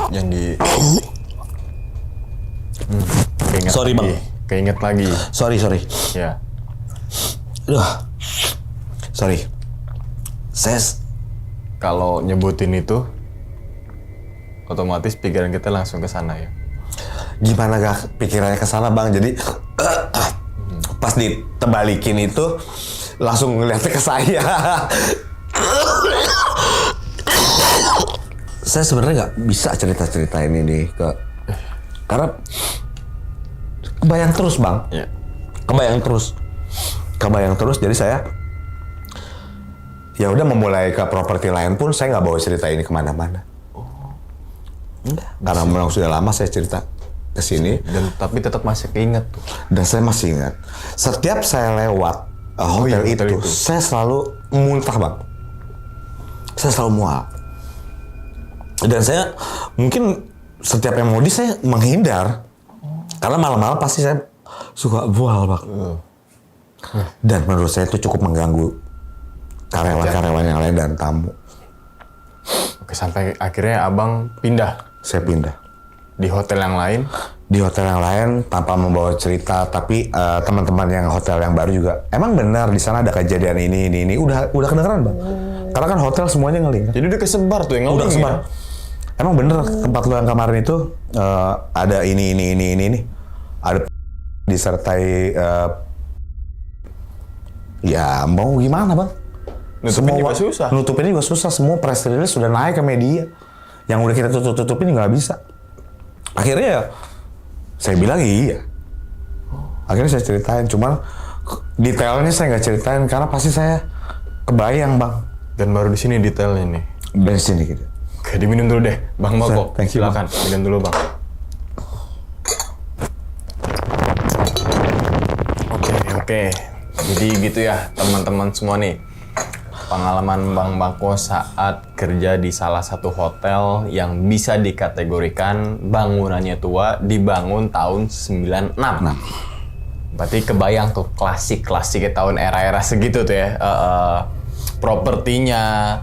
Yang di keinget Sorry, lagi. Bang. Keinget lagi. Sorry. Ya. Aduh. Sorry. Saya Kalau nyebutin itu otomatis pikiran kita langsung ke sana ya. gimana gak pikirannya ke sana Bang. Jadi pas ditebalikin itu langsung ngeliatnya ke saya. Saya sebenarnya nggak bisa cerita ini nih karena kebayang terus Bang. Ya. Kebayang terus. Jadi saya ya udah memulai ke properti lain pun saya nggak bawa cerita ini kemana-mana. Karena memang sudah lama saya cerita ke sini. Dan tapi tetap masih keinget tuh. Dan saya masih ingat, setiap saya lewat hotel itu, saya selalu muntah Bang. Saya selalu mual. Dan saya mungkin setiap yang modis saya menghindar. Karena malam-malam pasti saya suka mual Bang. Dan menurut saya itu cukup mengganggu karyawan-karyawan yang lain dan tamu. Oke, sampai akhirnya abang pindah Saya pindah. di hotel yang lain. Di hotel yang lain tanpa membawa cerita, tapi teman-teman yang hotel yang baru juga emang benar di sana ada kejadian ini udah kedengeran Bang. Karena kan hotel semuanya ngeling. Jadi udah kesebar tuh yang Udah ngeling kesebar. ya? Emang bener tempat lu yang kemarin itu ada ini. Ada disertai ya mau gimana Bang? Nutupin juga susah. Nutupinnya juga susah. Semua press release sudah naik ke media. Yang udah kita tutupin nggak bisa. Akhirnya ya saya bilang iya. Akhirnya saya ceritain. Cuman detailnya saya nggak ceritain karena pasti saya kebayang Bang. Dan baru di sini detailnya nih. Dari sini gitu. Oke, diminum dulu deh, Bang Bako. Thank you, Silakan, minum dulu Bang. Oke. Jadi gitu ya teman-teman semua nih. Pengalaman Bang Bako saat kerja di salah satu hotel yang bisa dikategorikan bangunannya tua, dibangun tahun 96. Berarti kebayang tuh klasik-klasik tahun era-era segitu tuh ya. Propertinya,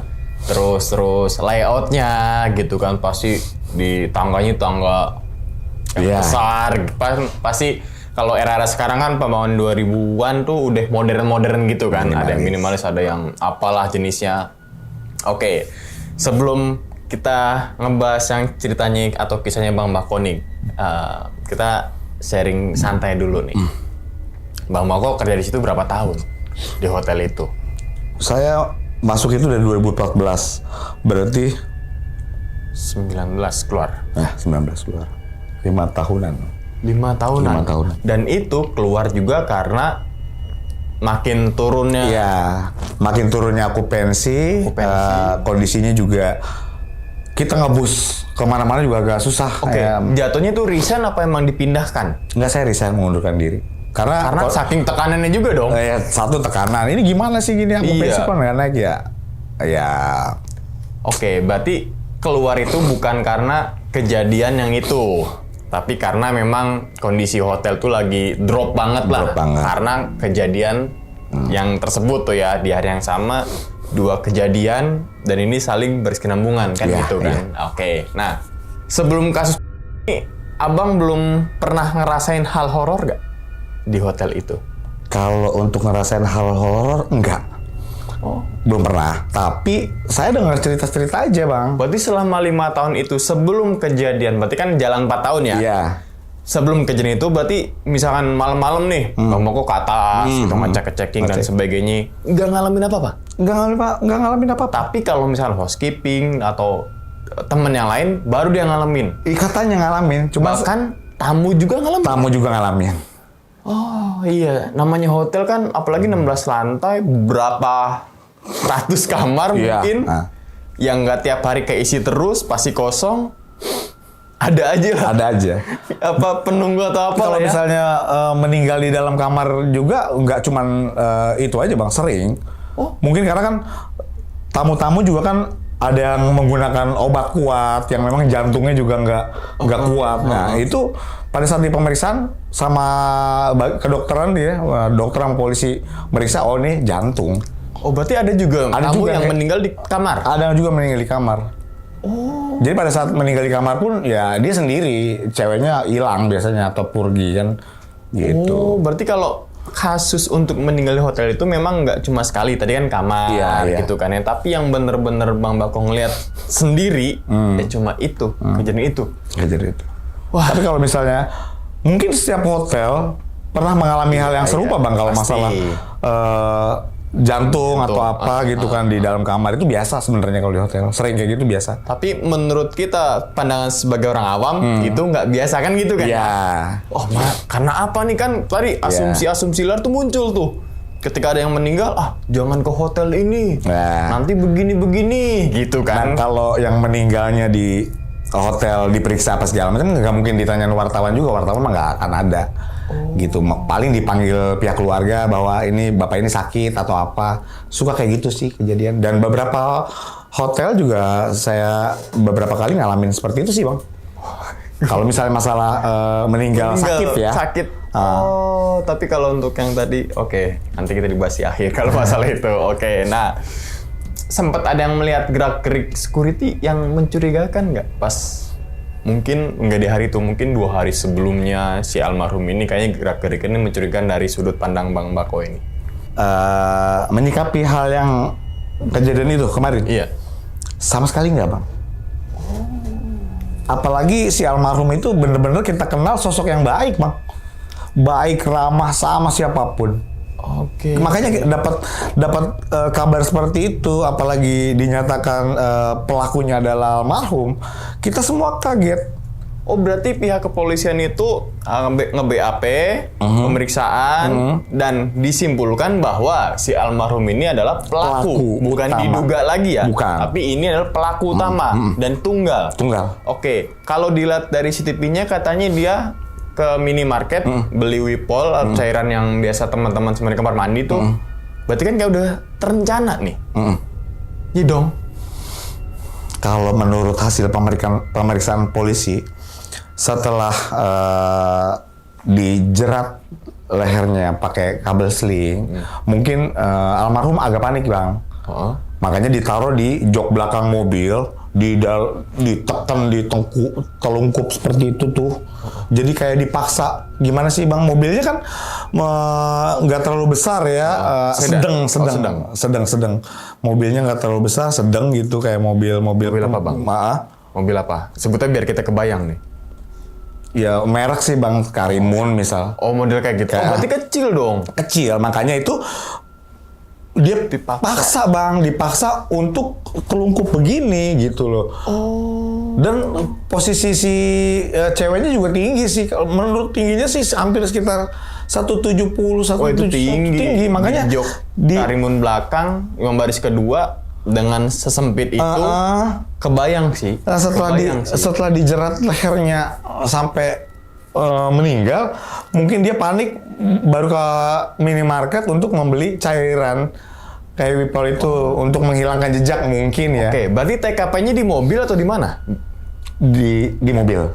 terus layoutnya gitu kan, pasti di tangganya tangga yang besar. Pasti kalau era-era sekarang kan pembangunan 2000-an tuh udah modern-modern gitu kan. Ada yang minimalis, ada yang apalah jenisnya. Oke, sebelum kita ngebahas yang ceritanya atau kisahnya Bang Bako nih, kita sharing santai dulu nih. Bang Bako kerja di situ berapa tahun di hotel itu? Saya masuk itu dari 2014. Berarti 19 keluar. 19 keluar. 5 tahunan. 5 tahunan. 5 tahunan. Dan itu keluar juga karena makin turunnya. Iya, makin turunnya okupansi. Kondisinya juga kita ngebus kemana-mana juga agak susah. Oke, jatuhnya itu resign apa emang dipindahkan? Enggak, saya resign, mengundurkan diri. Karena Saking tekanannya juga dong. satu tekanan. Ini gimana sih gini okupansi kok nggak naik ya? Ya. Oke, berarti keluar itu bukan karena kejadian yang itu. Tapi karena memang kondisi hotel tuh lagi drop banget lah. Karena kejadian yang tersebut tuh ya, di hari yang sama, 2 kejadian, dan ini saling berkesinambungan kan gitu kan. Oke, nah sebelum kasus ini, abang belum pernah ngerasain hal horor gak di hotel itu? Kalau untuk ngerasain hal horor, enggak. Belum pernah. Tapi saya dengar cerita-cerita aja Bang. Berarti selama 5 tahun itu sebelum kejadian, berarti kan jalan 4 tahun ya? Iya. Sebelum kejadian itu berarti misalkan malam-malam nih, Bang Bako ke atas, gitu ngecek-checking dan sebagainya. Nggak ngalamin apa-apa? Nggak ngalamin apa-apa. Tapi kalau misalnya housekeeping atau temen yang lain, baru dia ngalamin. Katanya ngalamin. Cuma Bahkan tamu juga ngalamin. tamu juga ngalamin. Oh iya, namanya hotel kan apalagi 16 lantai, berapa ratus kamar mungkin. Yang nggak tiap hari keisi terus, pasti kosong. Ada aja lah. Ada aja. Apa penunggu atau apa Kalau lah ya. misalnya meninggal di dalam kamar juga nggak cuman itu aja Bang, sering. Mungkin karena kan tamu-tamu juga kan ada yang menggunakan obat kuat yang memang jantungnya juga nggak kuat. Nah itu pada saat di pemeriksaan sama kedokteran dia, dokter sama polisi meriksa, oh ini jantung. Oh berarti ada juga tamu yang juga, meninggal di kamar? Ada juga meninggal di kamar. Jadi pada saat meninggal di kamar pun ya dia sendiri, ceweknya hilang biasanya atau pergi kan gitu. Oh, berarti kalau kasus untuk meninggal di hotel itu memang nggak cuma sekali, tadi kan kamar Iya. gitu kan ya. Tapi yang bener-bener Bang Bako ngeliat sendiri, ya cuma itu, kejadian itu. Jadi itu. Wah. Tapi kalau misalnya mungkin setiap hotel pernah mengalami hal yang serupa Bang kalau pasti. masalah jantung atau apa gitu kan di dalam kamar itu biasa sebenarnya kalau di hotel. Sering kayak gitu biasa. Tapi menurut kita, pandangan sebagai orang awam, itu nggak biasa kan gitu kan? Ya. Oh, karena apa nih kan tadi asumsi-asumsi liar tuh muncul tuh. Ketika ada yang meninggal, jangan ke hotel ini. Nah. Nanti begini-begini gitu Dan kan. kalau yang meninggalnya di hotel diperiksa apa segala macam nggak mungkin ditanyain wartawan juga, wartawan mah nggak akan ada. Gitu, paling dipanggil pihak keluarga bahwa ini bapak ini sakit atau apa, suka kayak gitu sih kejadian. Dan beberapa hotel juga saya beberapa kali ngalamin seperti itu sih Bang. Kalau misalnya masalah meninggal sakit ya. Sakit. Oh, tapi kalau untuk yang tadi, oke, nanti kita dibahas di akhir kalau masalah itu. Oke, nah sempat ada yang melihat gerak-gerik security yang mencurigakan nggak pas? Mungkin nggak di hari itu, mungkin 2 hari sebelumnya si almarhum ini kayaknya gerak-geriknya mencurigakan dari sudut pandang Bang Bako ini. Menyikapi hal yang kejadian itu kemarin? Iya. Sama sekali nggak Bang. Apalagi si almarhum itu bener-bener kita kenal sosok yang baik Bang. Baik, ramah sama siapapun. Oke. Makanya dapat kabar seperti itu, apalagi dinyatakan pelakunya adalah almarhum, kita semua kaget. Oh, berarti pihak kepolisian itu nge-BAP, pemeriksaan, dan disimpulkan bahwa si almarhum ini adalah pelaku bukan utama. Diduga lagi ya. Bukan. Tapi ini adalah pelaku utama dan tunggal. Oke, kalau dilihat dari CCTV-nya katanya dia ke minimarket beli Wipol, cairan yang biasa teman-teman semua di kamar mandi tuh. Berarti kan kayak udah terencana nih. Iya dong. Kalau menurut hasil pemeriksaan polisi, setelah dijerat lehernya pakai kabel seling, mungkin almarhum agak panik Bang. Makanya ditaruh di jok belakang mobil, ditekan, telungkup seperti itu tuh. Jadi kayak dipaksa. Gimana sih Bang? Mobilnya kan nggak terlalu besar ya, sedang. Mobilnya nggak terlalu besar, sedang gitu kayak mobil apa Bang? Mobil apa? Sebutnya biar kita kebayang nih. Ya merek sih Bang, Karimun misal. Oh, model kayak gitu. Berarti kecil dong. Kecil, makanya itu dia dipaksa untuk telungkup begini gitu loh. Dan posisi si ceweknya juga tinggi sih. Menurut tingginya sih hampir sekitar 170, 170. Oh, itu tinggi. Makanya di jok karimun belakang, yang baris kedua dengan sesempit itu kebayang sih. Setelah dijerat lehernya sampai meninggal, mungkin dia panik baru ke minimarket untuk membeli cairan kayak Wipol itu untuk menghilangkan jejak mungkin ya. Oke, berarti TKP-nya di mobil atau di mana? Di mobil.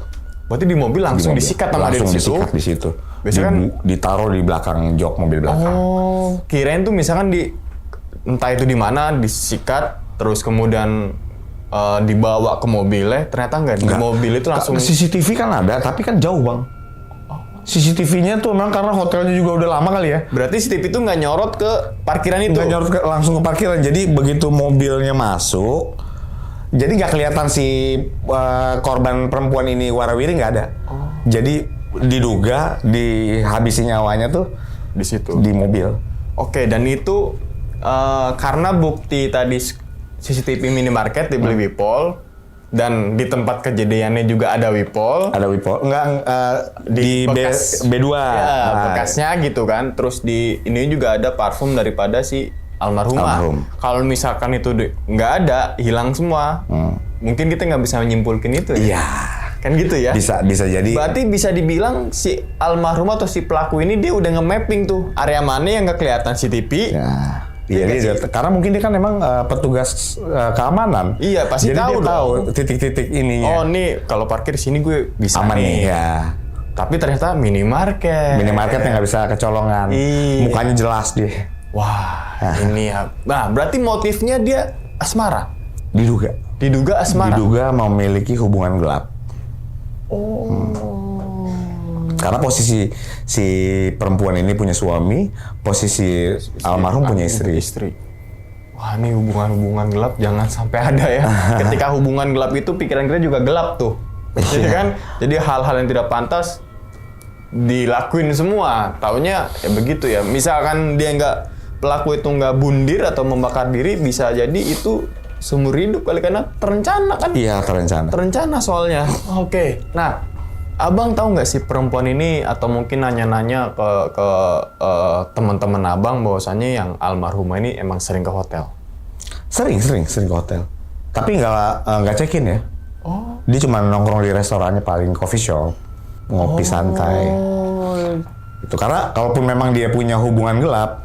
Berarti di mobil langsung disikat sama dia di situ. Disikat di situ. Biasanya kan ditaruh di belakang jok mobil belakang. Oh, kirain tuh misalkan entah itu di mana disikat terus kemudian dibawa ke mobilnya, ternyata enggak. Di mobil itu langsung. CCTV kan ada, tapi kan jauh Bang. CCTV-nya tuh memang karena hotelnya juga udah lama kali ya. Berarti CCTV itu nggak nyorot ke parkiran itu? Nggak nyorot langsung ke parkiran. Jadi begitu mobilnya masuk, jadi nggak kelihatan si korban perempuan ini warawiri nggak ada. Jadi diduga dihabisi nyawanya tuh di situ. Di mobil. Oke, dan itu karena bukti tadi CCTV minimarket dibeli Wipol. Dan di tempat kejadiannya juga ada Wipol. Ada Wipol. Enggak, di bekas, B2. Ya, bekasnya gitu kan. Terus di ini juga ada parfum daripada si almarhumah. Kalau misalkan itu nggak ada, hilang semua. Mungkin kita nggak bisa menyimpulkan itu ya. Iya. Kan gitu ya? Bisa jadi. Berarti bisa dibilang si almarhumah atau si pelaku ini dia udah nge-mapping tuh area mana yang nggak kelihatan CCTV. Ya. Iya, karena mungkin dia kan memang petugas keamanan. Iya, pasti jadi tahu dia tahu titik-titik ininya. Oh, nih kalau parkir sini gue bisa aman nih. Ya. Tapi ternyata minimarket. Minimarket yang nggak bisa kecolongan. Iya. Mukanya jelas dia. Wah, ini ya. Nah, berarti motifnya dia asmara. Diduga. Diduga asmara. Diduga memiliki hubungan gelap. Karena posisi si perempuan ini punya suami, posisi almarhum punya istri. Wah, ini hubungan-hubungan gelap jangan sampai ada ya. Ketika hubungan gelap itu pikiran kita juga gelap tuh. Jadi kan, jadi hal-hal yang tidak pantas dilakuin semua. Taunya ya begitu ya. Misalkan dia pelaku itu nggak bundir atau membakar diri, bisa jadi itu seumur hidup kali karena terencana kan? Iya, terencana. Terencana soalnya. Oke. Nah, abang tahu nggak sih perempuan ini atau mungkin nanya-nanya ke teman-teman abang bahwasannya yang almarhumah ini emang sering ke hotel? Sering ke hotel. Tapi nggak check-in ya. Oh. Dia cuma nongkrong di restorannya paling coffee shop, ngopi santai. Itu karena kalaupun memang dia punya hubungan gelap,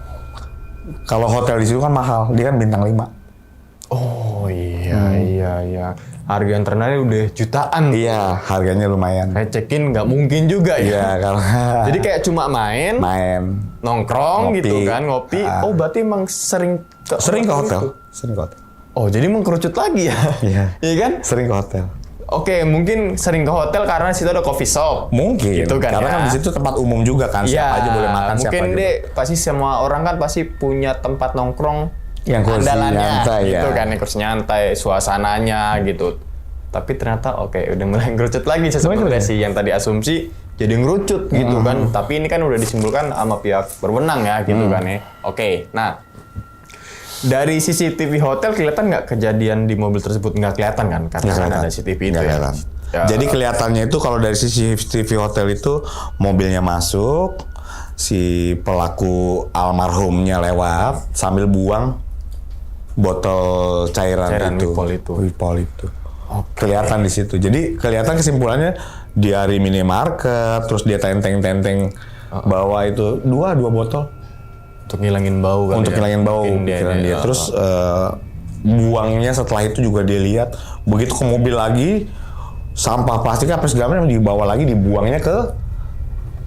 kalau hotel di situ kan mahal, dia kan bintang 5. Oh iya. Harga yang ternari udah jutaan. Iya, harganya lumayan. Kayak check-in nggak mungkin juga ya. Iya, karena Jadi kayak cuma main, nongkrong ngopi. gitu kan, ngopi. Oh berarti emang sering ke hotel. itu. Sering ke hotel. Oh jadi mengkerucut lagi ya? Iya. Iya kan? Sering ke hotel. Oke, mungkin sering ke hotel karena situ ada coffee shop. Mungkin. Gitu kan, karena ya? kan di situ tempat umum juga kan, siapa aja boleh makan, siapa mungkin aja. deh pasti semua orang kan pasti punya tempat nongkrong Yang kursi andalannya, nyantai, gitu ya. kan, yang kursi nyantai, suasananya gitu. Tapi ternyata udah mulai ngerucut lagi sebenarnya sih yang tadi asumsi jadi ngerucut gitu kan. Tapi ini kan udah disimpulkan sama pihak berwenang ya gitu kan ya. Oke, nah dari CCTV hotel kelihatan nggak kejadian di mobil tersebut? Nggak kelihatan kan? Karena kan ada CCTV itu ya. Ya. Jadi kelihatannya itu kalau dari CCTV hotel itu mobilnya masuk, si pelaku almarhumnya lewat sambil buang botol cairan itu. Wipol itu. Okay. Kelihatan di situ. Jadi kelihatan kesimpulannya di hari minimarket, terus dia tenteng bawa itu dua botol. Untuk ngilangin bau kan? Untuk ngilangin bau pikiran dia. Terus buangnya setelah itu juga dia lihat begitu ke mobil lagi sampah plastik apa segala macam dibawa lagi dibuangnya ke.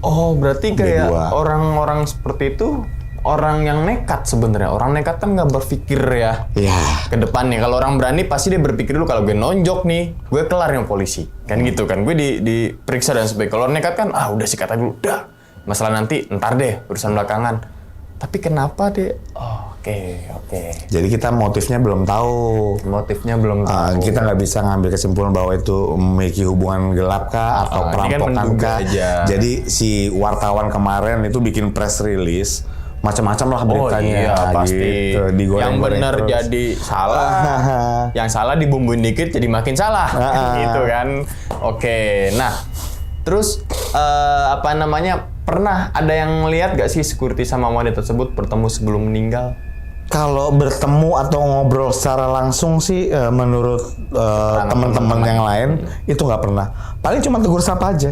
Oh berarti kayak B2. orang-orang seperti itu orang yang nekat sebenarnya. Orang nekat kan nggak berpikir ya. Iya. Ke depannya kalau orang berani pasti dia berpikir dulu kalau gue nonjok nih gue kelar yang polisi kan gitu kan, gue diperiksa dan sebagainya. Kalau nekat kan udah sikat aja dulu, dah masalah nanti ntar deh urusan belakangan. Tapi kenapa deh? Oke. Jadi kita motifnya belum tahu. Motifnya belum tahu. Kita nggak bisa ngambil kesimpulan bahwa itu memiliki hubungan gelap kah atau perampokan kah. Jadi si wartawan kemarin itu bikin press release macam-macam lah beritanya. Oh iya pasti. Gitu, yang benar jadi salah, yang salah dibumbuin dikit jadi makin salah, gitu kan. Oke, nah terus pernah ada yang lihat gak sih security sama wanita tersebut bertemu sebelum meninggal? Kalau bertemu atau ngobrol secara langsung sih menurut teman-teman yang lain itu nggak pernah. Paling cuma tegur sapa aja.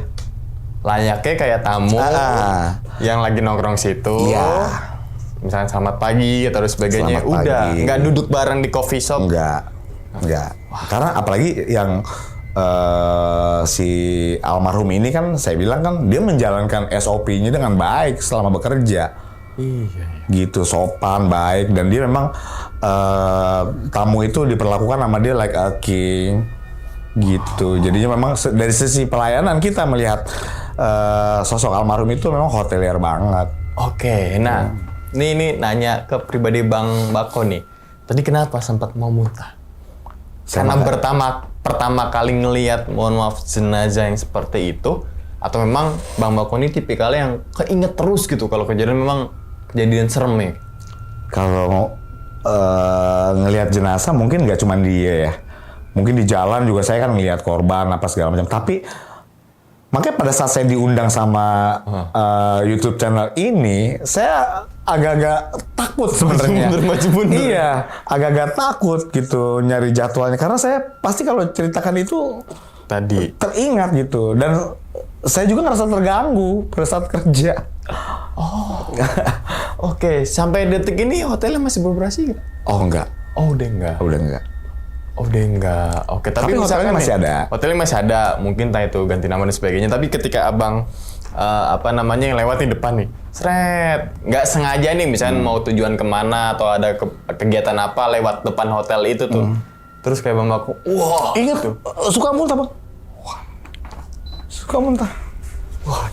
Layaknya kayak tamu yang lagi nongkrong situ. Iya. Misalnya selamat pagi atau sebagainya. Selamat udah, pagi. nggak duduk bareng di coffee shop. Enggak. Karena apalagi yang si almarhum ini kan saya bilang kan dia menjalankan SOP-nya dengan baik selama bekerja. Iya. Gitu, sopan, baik, dan dia memang tamu itu diperlakukan sama dia like a king. Gitu. Jadinya memang dari sisi pelayanan kita melihat sosok almarhum itu memang hotelier banget. Oke, nah ini nanya ke pribadi Bang Bako nih. Tadi kenapa sempat mau muntah? Karena pertama kali ngelihat, mohon maaf, jenazah yang seperti itu, atau memang Bang Bako ini tipikalnya yang keinget terus gitu kalau kejadian serem ya? Kalau ngelihat jenazah mungkin nggak cuma dia ya. Mungkin di jalan juga saya kan ngelihat korban apa segala macam. Tapi makanya pada saat saya diundang sama YouTube channel ini, saya agak-agak takut sebenarnya. Iya, agak-agak takut gitu nyari jadwalnya. Karena saya pasti kalau ceritakan itu tadi teringat gitu. Dan saya juga ngerasa terganggu pada saat kerja. Oke. Sampai detik ini hotelnya masih beroperasi nggak? Oh enggak. Udah enggak. Udah enggak. Oke, tapi hotelnya masih ada. Hotelnya masih ada. Mungkin entah itu ganti nama dan sebagainya. Tapi ketika abang yang lewat di depan nih, seret, nggak sengaja nih, misalnya mau tujuan kemana atau ada kegiatan apa lewat depan hotel itu tuh. Terus kayak Bang Bako, wah, Ingat suka muntah bang. Suka muntah. wah,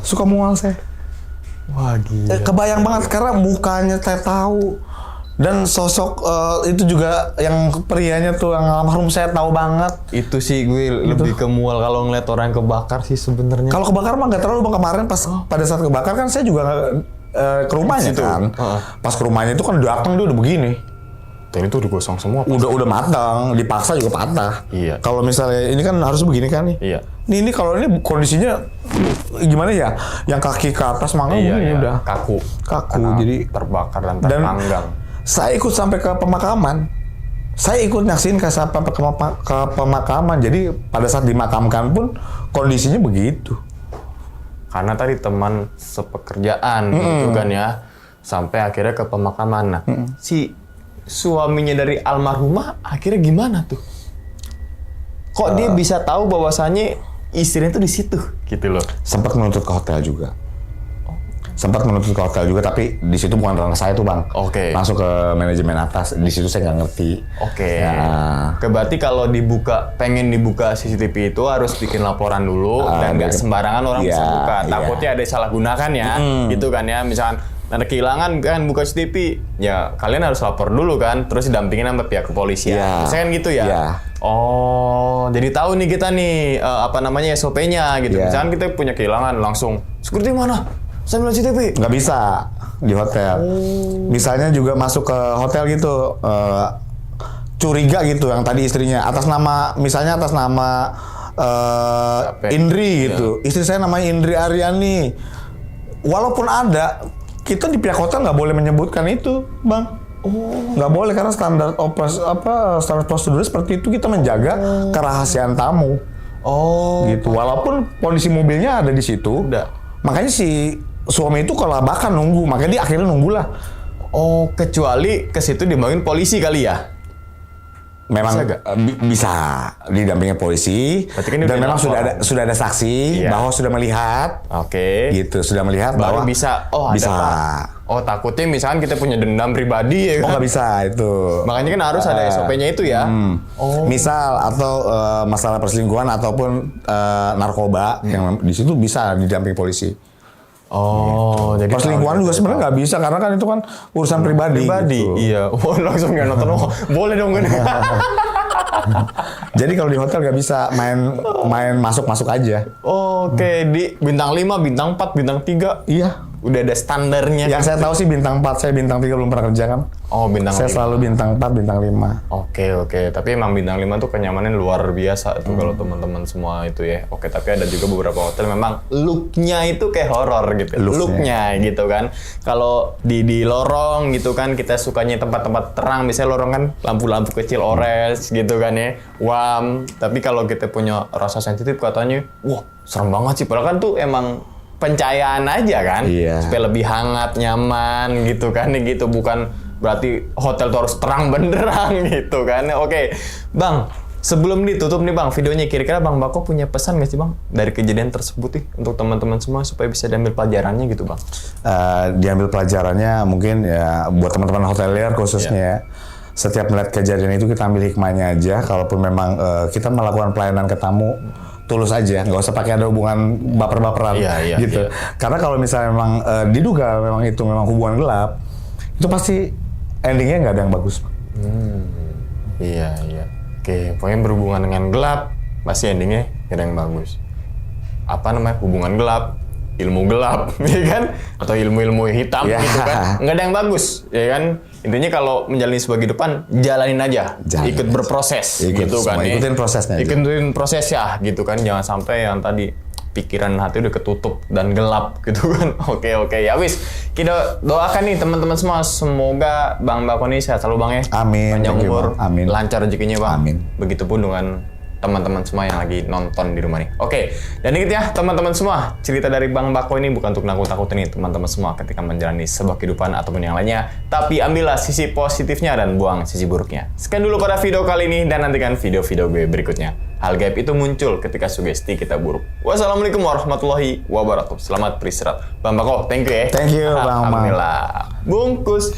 Suka mual saya. wah gila. Kebayang banget karena mukanya saya tahu. Dan sosok itu juga yang prianya tuh yang almarhum saya tahu banget. Itu sih gue lebih ke mual kalau ngeliat orang kebakar sih sebenarnya. Kalau kebakar mah nggak terlalu bang, kemarin pas pada saat kebakar kan saya juga ke rumahnya Situ. kan. Pas ke rumahnya itu kan datang dia udah begini. Dan itu udah gosong semua. Udah matang, dipaksa juga patah. Iya. Kalau misalnya ini kan harus begini kan nih. Iya. Ini kalau ini kondisinya gimana ya? Yang kaki ke atas mangga Iya, begini iya. udah Kaku. kaku. Jadi Terbakar dan terpanggang. saya ikut sampai ke pemakaman. Saya ikut nyaksin sampai ke pemakaman. Jadi pada saat dimakamkan pun kondisinya begitu. Karena tadi teman sepekerjaan gitu kan ya. Sampai akhirnya ke pemakaman. Nah, si suaminya dari almarhumah akhirnya gimana tuh? Kok dia bisa tahu bahwasannya istrinya tuh di situ gitu loh. Sempat menuntut ke hotel juga. Tapi di situ bukan ranah saya tuh bang. Oke. Langsung ke manajemen atas. Di situ saya nggak ngerti. Oke. Ya. Berarti kalau pengen dibuka CCTV itu harus bikin laporan dulu dan nggak sembarangan orang Iya, bisa buka. iya. Takutnya ada salah gunakan ya, gitu kan ya. Misalkan ada kehilangan kan buka CCTV, ya kalian harus lapor dulu kan, terus didampingin sama pihak kepolisian. Iya. Misalkan kan gitu ya. Iya. Oh, jadi tahu nih kita nih SOP-nya gitu. Iya. Misalkan kita punya kehilangan langsung, security mana? Saya bilang CCTV. Nggak bisa di hotel. Misalnya juga masuk ke hotel gitu, curiga gitu yang tadi istrinya misalnya atas nama Indri gitu. Istri saya namanya Indri Aryani. Walaupun ada, kita di pihak hotel nggak boleh menyebutkan itu, bang. Nggak boleh karena standar prosedur seperti itu, kita menjaga kerahasiaan tamu. Gitu. Walaupun kondisi mobilnya ada di situ, makanya si suami itu kelabakan nunggu, makanya dia akhirnya nunggulah. Oh, kecuali ke situ dibangun polisi kali ya? Memang Bisa nggak? bisa didampingi polisi, Berarti kan dan udah memang lapor. sudah ada saksi Iya. bahwa sudah melihat, Oke. gitu, sudah melihat Baru bahwa bisa. Oh, ada bisa. Pak. Oh, takutnya misalkan kita punya dendam pribadi ya Oh kan? nggak bisa itu. Makanya kan harus ada SOP-nya itu ya. Oh. Misal atau masalah perselingkuhan ataupun narkoba yang di situ bisa didampingi polisi. Oh, jadi Perselingkuhan juga sebenarnya nggak bisa karena kan itu kan urusan pribadi. Gitu. Iya. Oh, langsung nggak nonton. Oh, boleh dong kan? Jadi kalau di hotel nggak bisa main masuk aja. Oke, di bintang 5, bintang 4, bintang 3. Iya. Udah ada standarnya. Yang saya tahu sih bintang 4, saya bintang 3 belum pernah kerja kan. Oh, bintang Saya 5. selalu bintang 4, bintang 5. Oke. Tapi emang bintang 5 tuh kenyamanan luar biasa tuh kalau teman-teman semua itu ya. Oke, tapi ada juga beberapa hotel memang look-nya itu kayak horor gitu. Look-nya gitu kan. Kalau di lorong gitu kan kita sukanya tempat-tempat terang, misalnya lorong kan lampu-lampu kecil orange gitu kan ya. Warm. Tapi kalau kita punya rasa sensitif katanya, wah, serem banget sih. Padahal kan tuh emang pencahayaan aja kan. Iya. Supaya lebih hangat, nyaman gitu kan. Gitu bukan berarti hotel tuh harus terang benderang gitu kan. Oke, Bang, sebelum ditutup nih Bang videonya, kira-kira Bang Bako punya pesan nggak sih Bang dari kejadian tersebut nih untuk teman-teman semua supaya bisa diambil pelajarannya gitu Bang? Diambil pelajarannya mungkin ya buat teman-teman hotelier khususnya ya. Setiap melihat kejadian itu kita ambil hikmahnya aja. Kalaupun memang kita melakukan pelayanan ke tamu, tulus aja, nggak usah pakai ada hubungan baper-baperan gitu. Karena kalau misalnya memang diduga memang itu memang hubungan gelap, itu pasti endingnya nggak ada yang bagus. Iya. Oke, pokoknya berhubungan dengan gelap, pasti endingnya nggak ada yang bagus. Apa namanya hubungan gelap? Ilmu gelap, ya kan? Atau ilmu-ilmu hitam gitu kan? Nggak ada yang bagus, ya kan? Intinya kalau menjalani sebuah kehidupan, jalanin aja. Ikut berproses, gitu kan ya. Ikutin prosesnya. Ikutin proses ya, gitu kan. Jangan sampai yang tadi pikiran hati udah ketutup dan gelap, gitu kan. Oke. Ya wis, kita doakan nih teman-teman semua. Semoga Bang Bako ini sehat selalu Bang ya. Amin. Panjang umur, Amin. lancar rezekinya Bang. Amin. Begitupun dengan teman-teman semua yang lagi nonton di rumah nih. Oke, dan ingat ya teman-teman semua, cerita dari Bang Bako ini bukan untuk nakut-nakutin nih teman-teman semua ketika menjalani sebuah kehidupan ataupun yang lainnya, tapi ambillah sisi positifnya dan buang sisi buruknya. Sekian dulu pada video kali ini dan nantikan video-video gue berikutnya. Hal gaib itu muncul ketika sugesti kita buruk. Wassalamualaikum warahmatullahi wabarakatuh. Selamat beristirahat. Bang Bako, thank you ya. Thank you, Bang Omar. Alhamdulillah. Bungkus.